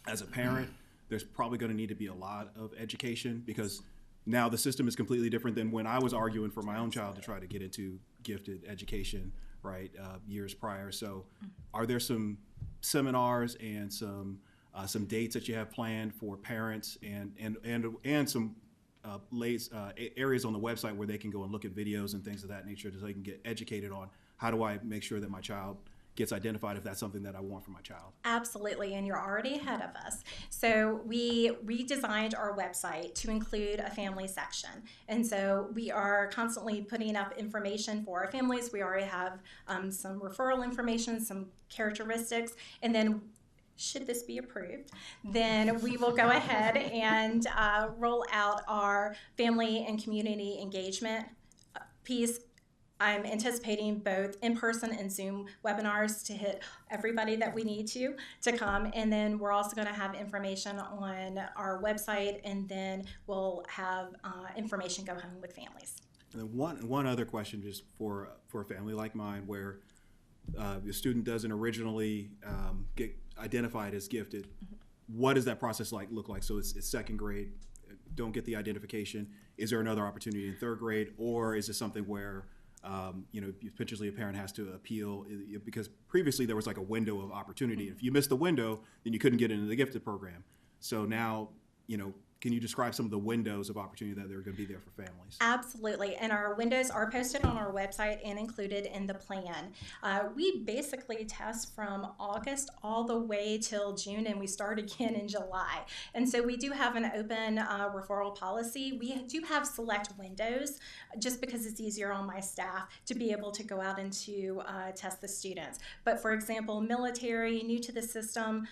as a parent, there's probably going to need to be a lot of education, because now the system is completely different than when I was arguing for my own child to try to get into gifted education, right, years prior. So are there some seminars and some dates that you have planned for parents and some areas on the website where they can go and look at videos and things of that nature so they can get educated on how do I make sure that my child gets identified if that's something that I want for my child? Absolutely, and you're already ahead of us. So we redesigned our website to include a family section. And so we are constantly putting up information for our families. We already have some referral information, some characteristics, and then should this be approved, then we will go ahead and roll out our family and community engagement piece. I'm anticipating both in-person and Zoom webinars to hit everybody that we need to come. And then we're also going to have information on our website, and then we'll have information go home with families. And then one other question, just for a family like mine, where the student doesn't originally get identified as gifted. Mm-hmm. What does that process look like? So it's second grade, don't get the identification. Is there another opportunity in third grade, or is it something where potentially a parent has to appeal? Because previously there was like a window of opportunity. If you missed the window, then you couldn't get into the gifted program. So now, can you describe some of the windows of opportunity that are going to be there for families? Absolutely, and our windows are posted on our website and included in the plan. We basically test from August all the way till June, and we start again in July. And so we do have an open referral policy. We do have select windows, just because it's easier on my staff to be able to go out and to test the students. But for example, military, new to the system,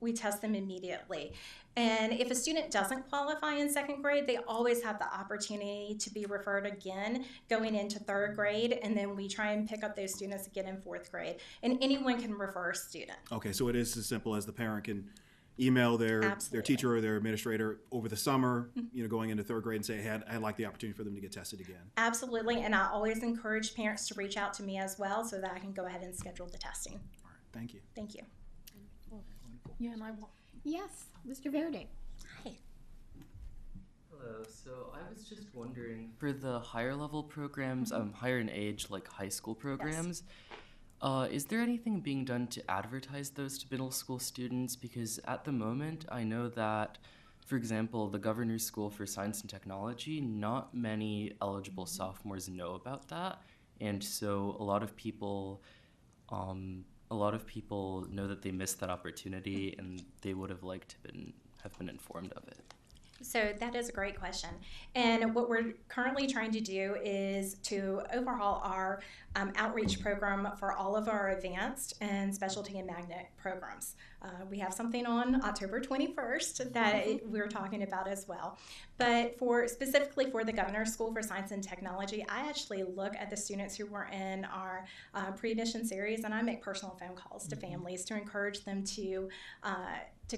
we test them immediately. And if a student doesn't qualify in second grade, they always have the opportunity to be referred again going into third grade, and then we try and pick up those students again in fourth grade. And anyone can refer a student. Okay, so it is as simple as the parent can email their teacher or their administrator over the summer, going into third grade, and say, hey, I'd like the opportunity for them to get tested again. Absolutely, and I always encourage parents to reach out to me as well so that I can go ahead and schedule the testing. All right, thank you. Thank you. Yeah, and I want. Yes, Mr. Verde. Hi. Hello. So I was just wondering, for the higher level programs, higher in age, like high school programs, is there anything being done to advertise those to middle school students? Because at the moment, I know that, for example, the Governor's School for Science and Technology, not many eligible sophomores know about that, and so a lot of people know that they missed that opportunity, and they would have liked to have been informed of it. So that is a great question. And what we're currently trying to do is to overhaul our outreach program for all of our advanced and specialty and magnet programs. We have something on October 21st that we're talking about as well. But specifically for the Governor's School for Science and Technology, I actually look at the students who were in our pre-admission series, and I make personal phone calls to families to encourage them to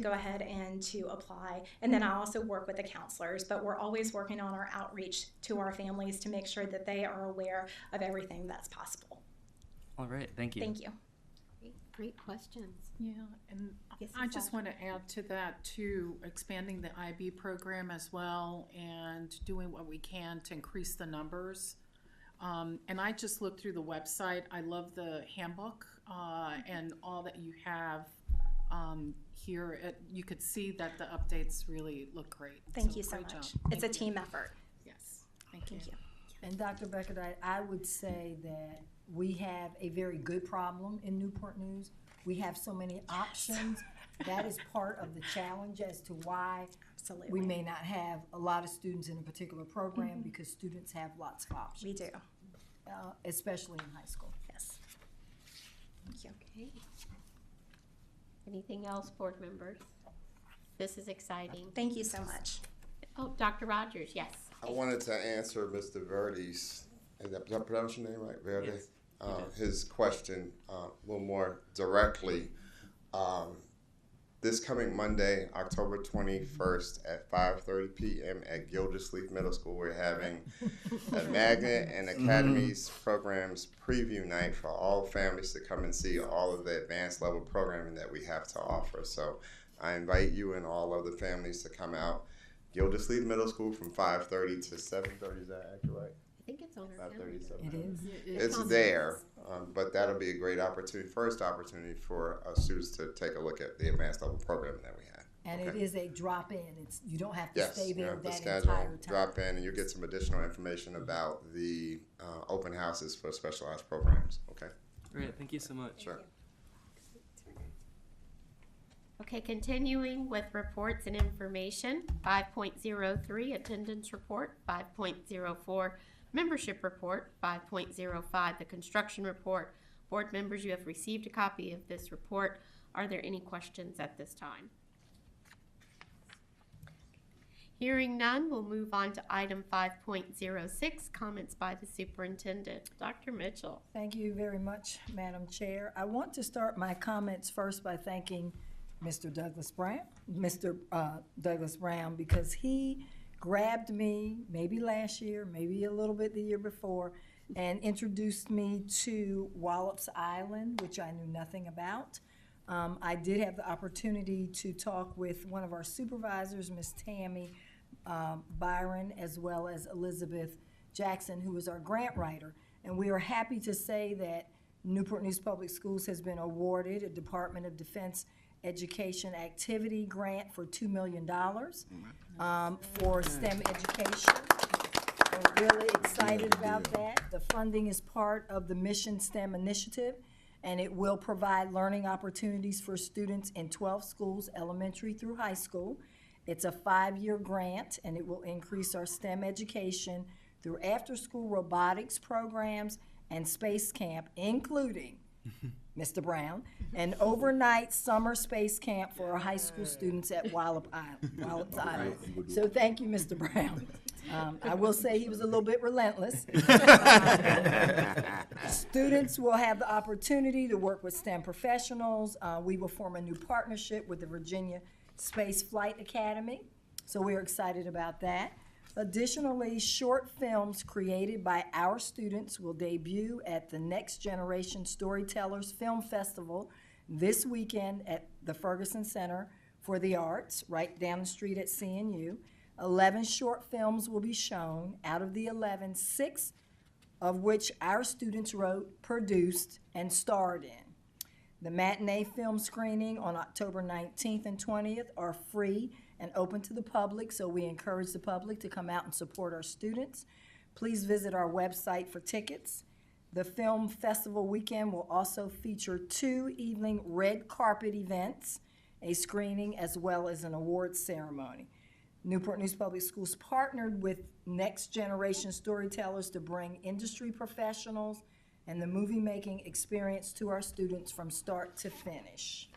go ahead and to apply. And then I also work with the counselors, but we're always working on our outreach to our families to make sure that they are aware of everything that's possible. All right, thank you. Thank you. Great questions. Yeah, and Yes, I Ms. just want to add to that too, expanding the IB program as well and doing what we can to increase the numbers. And I just looked through the website. I love the handbook and all that you have here. You could see that the updates really look great. Thank you so great much. job. It's a team effort. Yes, thank you. And Dr. Beckerdite, I would say that we have a very good problem in Newport News. We have so many options. That is part of the challenge as to why we may not have a lot of students in a particular program, because students have lots of options. We do. Especially in high school. Yes. Thank you. Okay. Anything else, board members? This is exciting. Thank you so much. Oh, Dr. Rogers, yes. I wanted to answer Mr. Verdi's, is that pronounce your name right, Verdi? Yes. His question a little more directly. This coming Monday, October 21st at 5:30 p.m. at Gildersleeve Middle School, we're having a Magnet and Academies programs preview night for all families to come and see all of the advanced level programming that we have to offer. So I invite you and all other families to come out. Gildersleeve Middle School from 5:30 to 7:30, is that accurate? I think it's on our 5:30, It is. It's there, but that'll be a great opportunity, first opportunity for students to take a look at the advanced level programming that we have. And Okay. it is a drop-in. You don't have to Yes, stay you there have to that schedule, entire time. drop in, and you get some additional information about the open houses for specialized programs. Okay. All right, thank you so much. Sure. Okay, continuing with reports and information, 5.03 attendance report, 5.04 membership report, 5.05 the construction report. Board members, you have received a copy of this report. Are there any questions at this time? Hearing none, we'll move on to item 5.06, comments by the superintendent. Dr. Mitchell. Thank you very much, Madam Chair. I want to start my comments first by thanking Mr. Douglas Brown, because he grabbed me maybe last year, maybe a little bit the year before, and introduced me to Wallops Island, which I knew nothing about. I did have the opportunity to talk with one of our supervisors, Ms. Tammy Byron, as well as Elizabeth Jackson, who is our grant writer. And we are happy to say that Newport News Public Schools has been awarded a Department of Defense Education Activity Grant for $2 million for STEM education. We're really excited about that. The funding is part of the Mission STEM Initiative, and it will provide learning opportunities for students in 12 schools, elementary through high school. It's a 5-year grant, and it will increase our STEM education through after-school robotics programs and space camp, including Mr. Brown, an overnight summer space camp for our high school students at Wallops Island. So thank you, Mr. Brown. I will say he was a little bit relentless. Students will have the opportunity to work with STEM professionals. We will form a new partnership with the Virginia Space Flight Academy, so we're excited about that. Additionally, short films created by our students will debut at the Next Generation Storytellers Film Festival this weekend at the Ferguson Center for the Arts, right down the street at CNU. 11 short films will be shown. Out of the 11, 6 of which our students wrote, produced, and starred in. The matinee film screening on October 19th and 20th are free and open to the public, so we encourage the public to come out and support our students. Please visit our website for tickets. The film festival weekend will also feature 2 evening red carpet events, a screening, as well as an awards ceremony. Newport News Public Schools partnered with Next Generation Storytellers to bring industry professionals and the movie-making experience to our students from start to finish.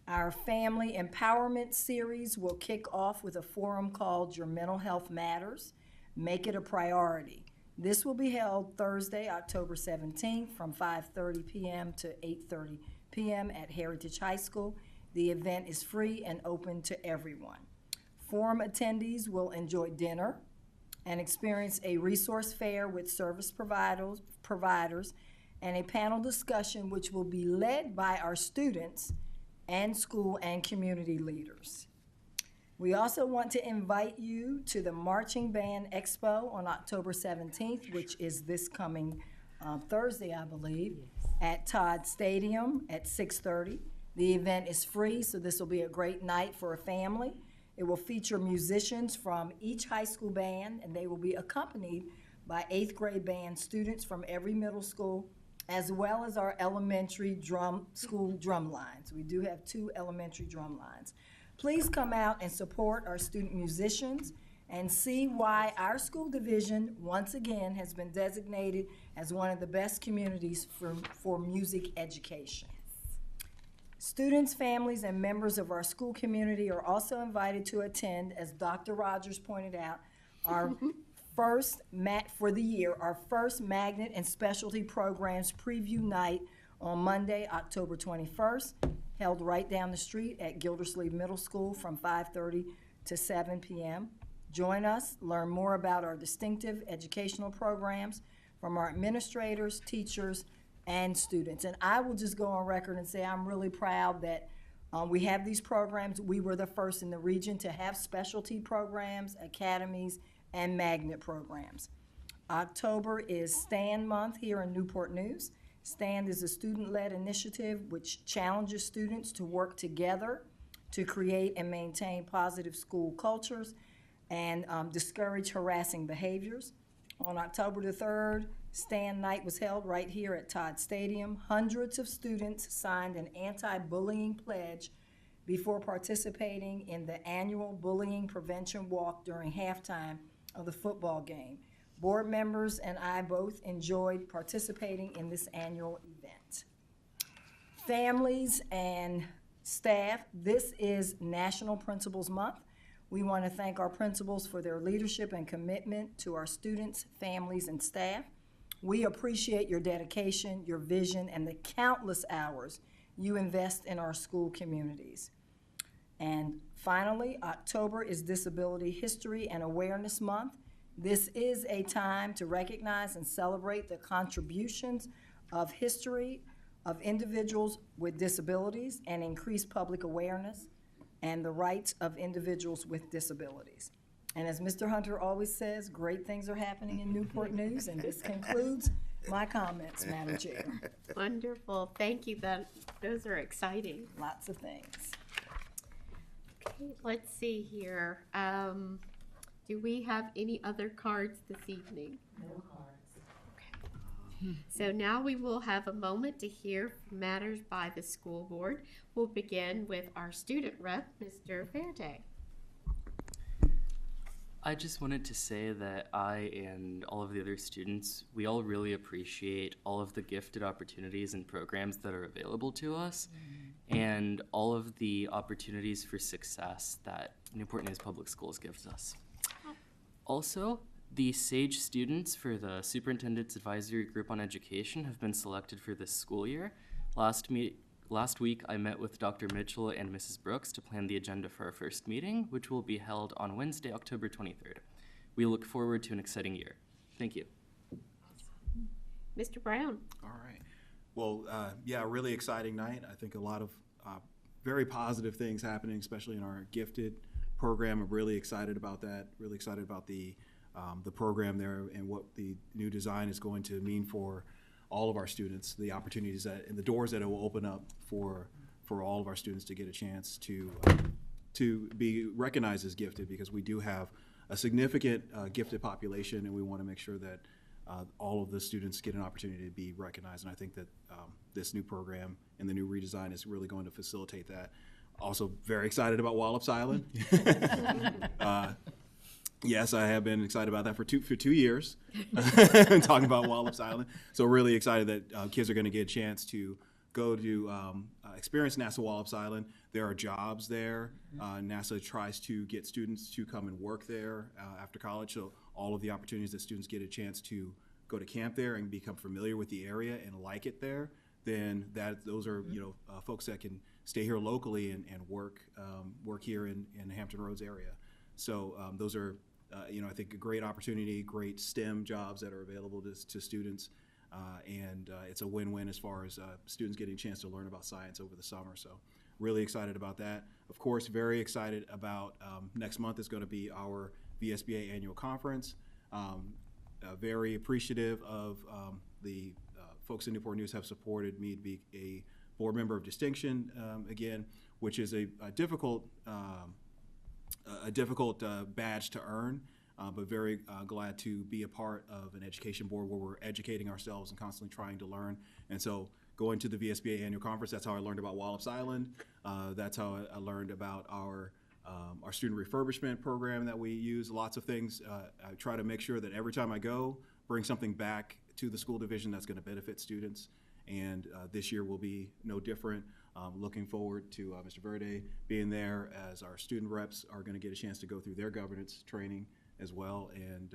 Our Family Empowerment Series will kick off with a forum called Your Mental Health Matters. Make it a priority. This will be held Thursday, October 17th from 5:30 p.m. to 8:30 p.m. at Heritage High School. The event is free and open to everyone. Forum attendees will enjoy dinner and experience a resource fair with service providers and a panel discussion which will be led by our students and school and community leaders. We also want to invite you to the Marching Band Expo on October 17th, which is this coming Thursday, I believe, at Todd Stadium at 6:30. The event is free, so this will be a great night for a family. It will feature musicians from each high school band, and they will be accompanied by 8th grade band students from every middle school, as well as our elementary school drum lines. We do have 2 elementary drum lines. Please come out and support our student musicians and see why our school division, once again, has been designated as one of the best communities for music education. Students, families, and members of our school community are also invited to attend, as Dr. Rogers pointed out, our first Magnet and Specialty Programs Preview Night on Monday, October 21st, held right down the street at Gildersleeve Middle School from 5:30 to 7 p.m. Join us, learn more about our distinctive educational programs from our administrators, teachers, and students. And I will just go on record and say I'm really proud that we have these programs. We were the first in the region to have specialty programs, academies, and magnet programs. October is STAND Month here in Newport News. STAND is a student-led initiative which challenges students to work together to create and maintain positive school cultures and discourage harassing behaviors. On October the 3rd, Stand Night was held right here at Todd Stadium. Hundreds of students signed an anti-bullying pledge before participating in the annual bullying prevention walk during halftime of the football game. Board members and I both enjoyed participating in this annual event. Families and staff, this is National Principals Month. We want to thank our principals for their leadership and commitment to our students, families, and staff. We appreciate your dedication, your vision, and the countless hours you invest in our school communities. And finally, October is Disability History and Awareness Month. This is a time to recognize and celebrate the contributions of history of individuals with disabilities and increase public awareness and the rights of individuals with disabilities. And as Mr. Hunter always says, great things are happening in Newport News, and this concludes my comments, Madam Chair. Wonderful. Thank you. Those are exciting. Lots of things. Okay, let's see here. Do we have any other cards this evening? No cards. So now we will have a moment to hear matters by the school board. We'll begin with our student rep, Mr. Verde. I just wanted to say that I and all of the other students, we all really appreciate all of the gifted opportunities and programs that are available to us, and all of the opportunities for success that Newport News Public Schools gives us. Also, the SAGE students for the Superintendent's Advisory Group on Education have been selected for this school year. Last week, I met with Dr. Mitchell and Mrs. Brooks to plan the agenda for our first meeting, which will be held on Wednesday, October 23rd. We look forward to an exciting year. Thank you. Mr. Brown. All right. Well, yeah, really exciting night. I think a lot of very positive things happening, especially in our gifted program. I'm really excited about that. Really excited about the program there and what the new design is going to mean for all of our students, the opportunities that and the doors that it will open up for all of our students to get a chance to be recognized as gifted, because we do have a significant gifted population, and we want to make sure that all of the students get an opportunity to be recognized. And I think that this new program and the new redesign is really going to facilitate that. Also very excited about Wallops Island. Yes, I have been excited about that for two years, talking about Wallops Island. So really excited that kids are going to get a chance to go to experience NASA Wallops Island. There are jobs there. NASA tries to get students to come and work there after college. So all of the opportunities that students get a chance to go to camp there and become familiar with the area and like it there, then those are folks that can stay here locally and work here in the Hampton Roads area. So those are, I think, a great opportunity, great STEM jobs that are available to students, and it's a win-win as far as students getting a chance to learn about science over the summer. So really excited about that. Of course, very excited about next month is going to be our VSBA annual conference. Very appreciative of the folks in Newport News have supported me to be a board member of distinction again, which is a difficult badge to earn, but very glad to be a part of an education board where we're educating ourselves and constantly trying to learn. And so going to the VSBA annual conference, that's how I learned about Wallops Island. That's how I learned about our student refurbishment program that we use. Lots of things. I try to make sure that every time I go, bring something back to the school division that's going to benefit students. And this year will be no different. Looking forward to Mr. Verde being there, as our student reps are going to get a chance to go through their governance training as well, and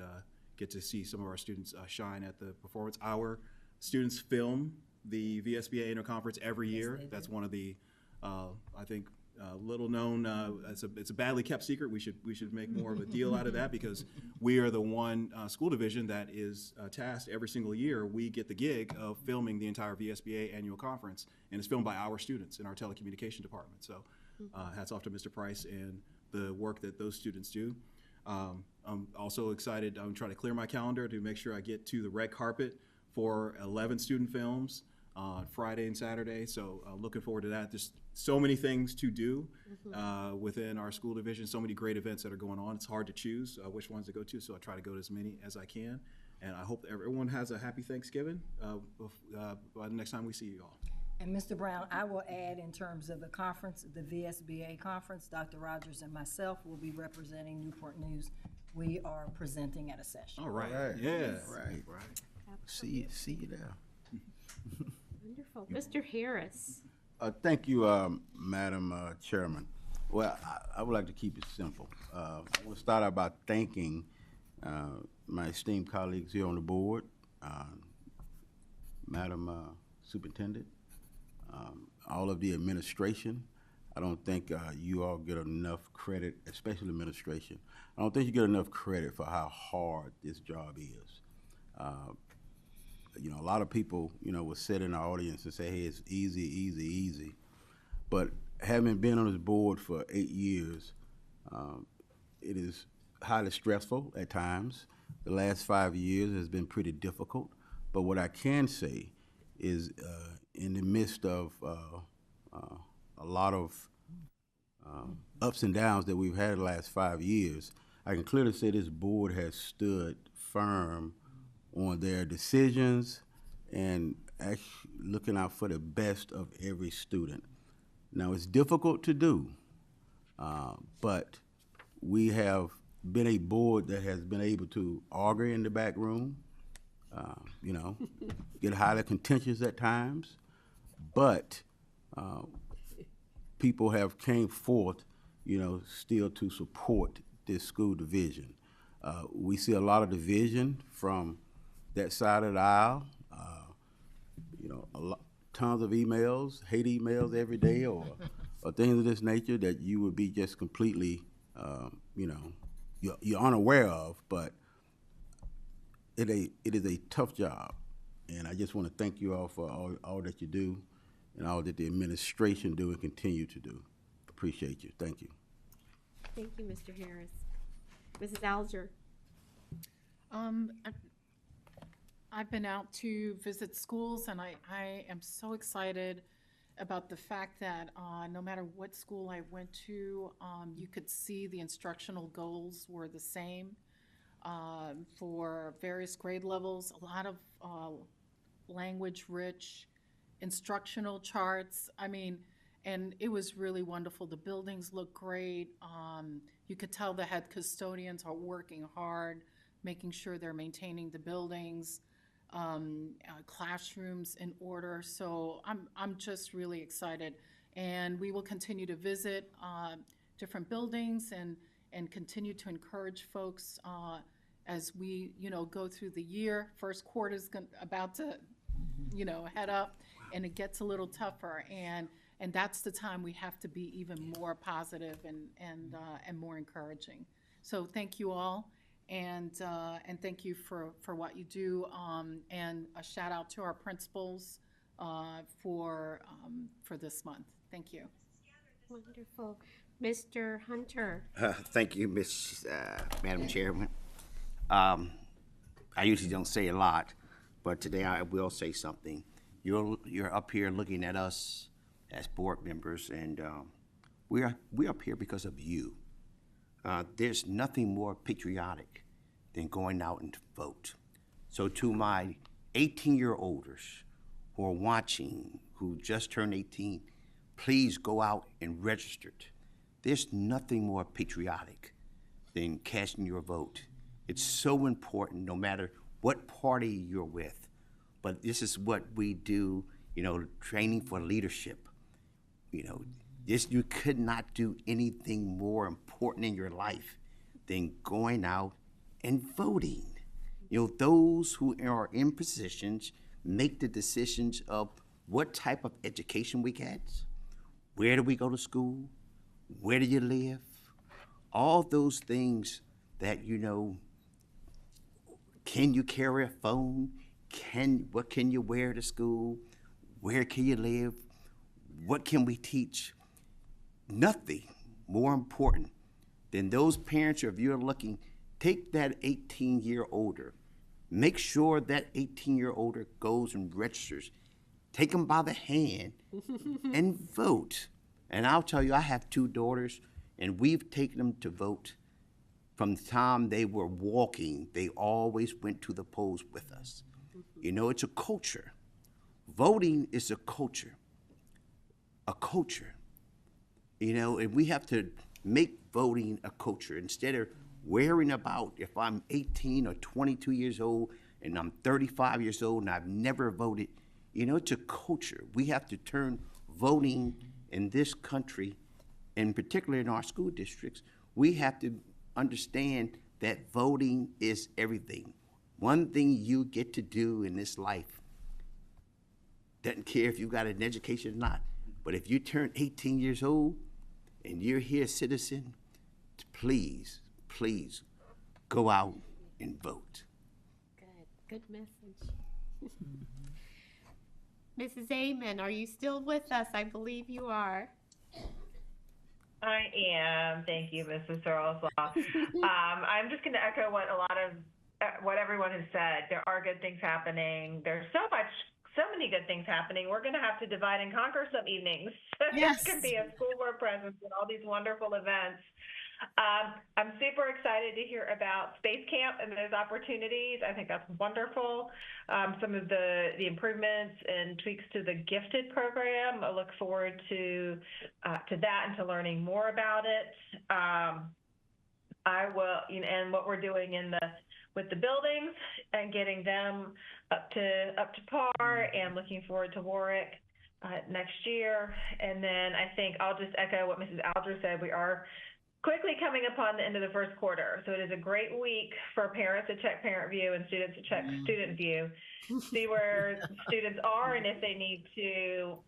get to see some of our students shine at the performance. Our students film the VSBA annual conference every year. That's one of the, I think, little known. It's a badly kept secret. We should make more of a deal out of that, because we are the one school division that is tasked every single year. We get the gig of filming the entire VSBA annual conference, and it's filmed by our students in our telecommunication department. So hats off to Mr. Price and the work that those students do. I'm also excited. I'm trying to clear my calendar to make sure I get to the red carpet for 11 student films on Friday and Saturday. So looking forward to that. There's so many things to do within our school division, so many great events that are going on. It's hard to choose which ones to go to, so I try to go to as many as I can. And I hope everyone has a happy Thanksgiving by the next time we see you all. And Mr. Brown, I will add in terms of the conference, the VSBA conference, Dr. Rogers and myself will be representing Newport News. We are presenting at a session. All right. Yeah. Right. See you there. Wonderful. Mr. Harris. Thank you, Madam Chairman. Well, I would like to keep it simple. I want to start out by thanking my esteemed colleagues here on the board, Madam Superintendent, all of the administration. I don't think you all get enough credit, especially administration. I don't think you get enough credit for how hard this job is. A lot of people, will sit in our audience and say, hey, it's easy, easy, easy. But having been on this board for 8 years, it is highly stressful at times. The last 5 years has been pretty difficult. But what I can say is in the midst of a lot of ups and downs that we've had the last 5 years, I can clearly say this board has stood firm on their decisions and actually looking out for the best of every student. Now, it's difficult to do, but we have been a board that has been able to argue in the back room, get highly contentious at times, but people have came forth, still to support this school division. We see a lot of division from that side of the aisle. Tons of emails, hate emails every day, or things of this nature that you would be just completely, you're unaware of. But it is a tough job, and I just want to thank you all for all that you do, and all that the administration do and continue to do. Appreciate you. Thank you. Thank you, Mr. Harris. Mrs. Alger. I've been out to visit schools, and I am so excited about the fact that no matter what school I went to, you could see the instructional goals were the same for various grade levels. A lot of language-rich instructional charts. And it was really wonderful. The buildings look great. You could tell the head custodians are working hard, making sure they're maintaining the buildings, classrooms in order. So I'm just really excited. And we will continue to visit different buildings and continue to encourage folks as we, go through the year. First quarter is about to, head up, and it gets a little tougher. And that's the time we have to be even more positive and more encouraging. So thank you all, and thank you for what you do. And a shout out to our principals for this month. Thank you. Wonderful. Mr. Hunter. Thank you, Madam Chairman. I usually don't say a lot, but today I will say something. You're up here looking at us as board members, and we're up here because of you. There's nothing more patriotic than going out and to vote. So to my 18-year-olders who are watching, who just turned 18, please go out and register. There's nothing more patriotic than casting your vote. It's so important no matter what party you're with. But this is what we do, training for leadership. You could not do anything more important in your life than going out and voting. Those who are in positions make the decisions of what type of education we get, where do we go to school, where do you live, all those things that, can you carry a phone, what can you wear to school, where can you live, what can we teach? Nothing more important than those parents, if you're looking, take that 18-year-older, make sure that 18-year-older goes and registers. Take them by the hand and vote. And I'll tell you, I have 2 daughters, and we've taken them to vote. From the time they were walking, they always went to the polls with us. You know, it's a culture. Voting is a culture. A culture. You know, and we have to make voting a culture instead of worrying about if I'm 18 or 22 years old and I'm 35 years old and I've never voted. You know, it's a culture. We have to turn voting in this country, and particularly in our school districts, we have to understand that voting is everything. One thing you get to do in this life, doesn't care if you got an education or not, but if you turn 18 years old and you're here, citizen, please, please go out and vote. Good message. Mrs. Amen, are you still with us? I believe you are. I am. Thank you, Mrs. Searles. I'm just going to echo what everyone has said. There are good things happening. There's so many good things happening. We're going to have to divide and conquer some evenings. Yes. There can be a school board presence and all these wonderful events. I'm super excited to hear about Space Camp and those opportunities. I think that's wonderful. Some of the improvements and tweaks to the gifted program. I look forward to that and to learning more about it. I will, and what we're doing with the buildings and getting them up to par, and looking forward to Warwick next year. And then I think I'll just echo what Mrs. Alger said. We are quickly coming upon the end of the first quarter. So it is a great week for parents to check parent view and students to check student view, see where students are and if they need to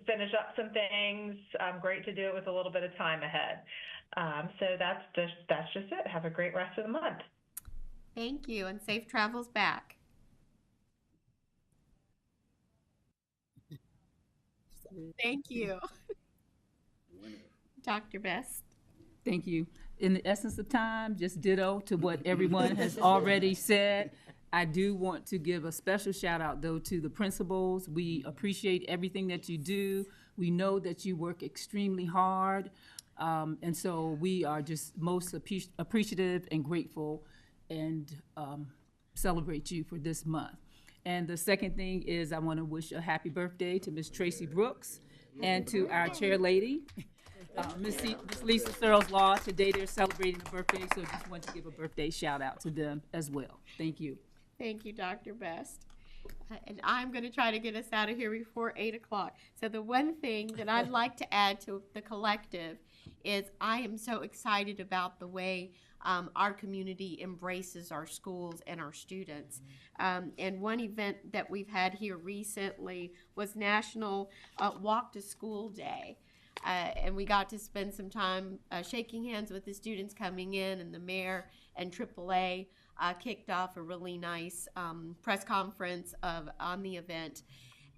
finish up some things. Great to do it with a little bit of time ahead. So that's just it. Have a great rest of the month. Thank you, and safe travels back. Thank you. Dr. Best. Thank you. In the essence of time, just ditto to what everyone has already said. I do want to give a special shout out, though, to the principals. We appreciate everything that you do. We know that you work extremely hard. And so we are just most appreciative and grateful, and celebrate you for this month. And the second thing is I want to wish a happy birthday to Miss Tracy Brooks and to our chair lady, Miss Lisa Searles Law. Today they're celebrating a birthday, so just want to give a birthday shout out to them as well. Thank you. Thank you, Dr. Best. And I'm going to try to get us out of here before 8 o'clock. So the one thing that I'd like to add to the collective is I am so excited about the way our community embraces our schools and our students. And one event that we've had here recently was National Walk to School Day. And we got to spend some time shaking hands with the students coming in, and the mayor and AAA kicked off a really nice press conference on the event.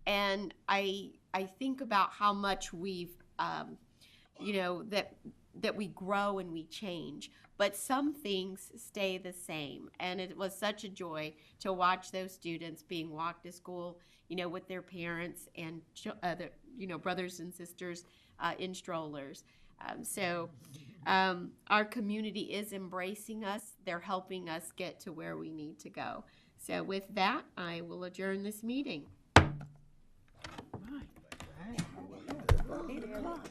And I think about how much we've, that we grow and we change, but some things stay the same. And it was such a joy to watch those students being walked to school, with their parents and brothers and sisters in strollers. Our community is embracing us. They're helping us get to where we need to go. So with that, I will adjourn this meeting. 8 o'clock.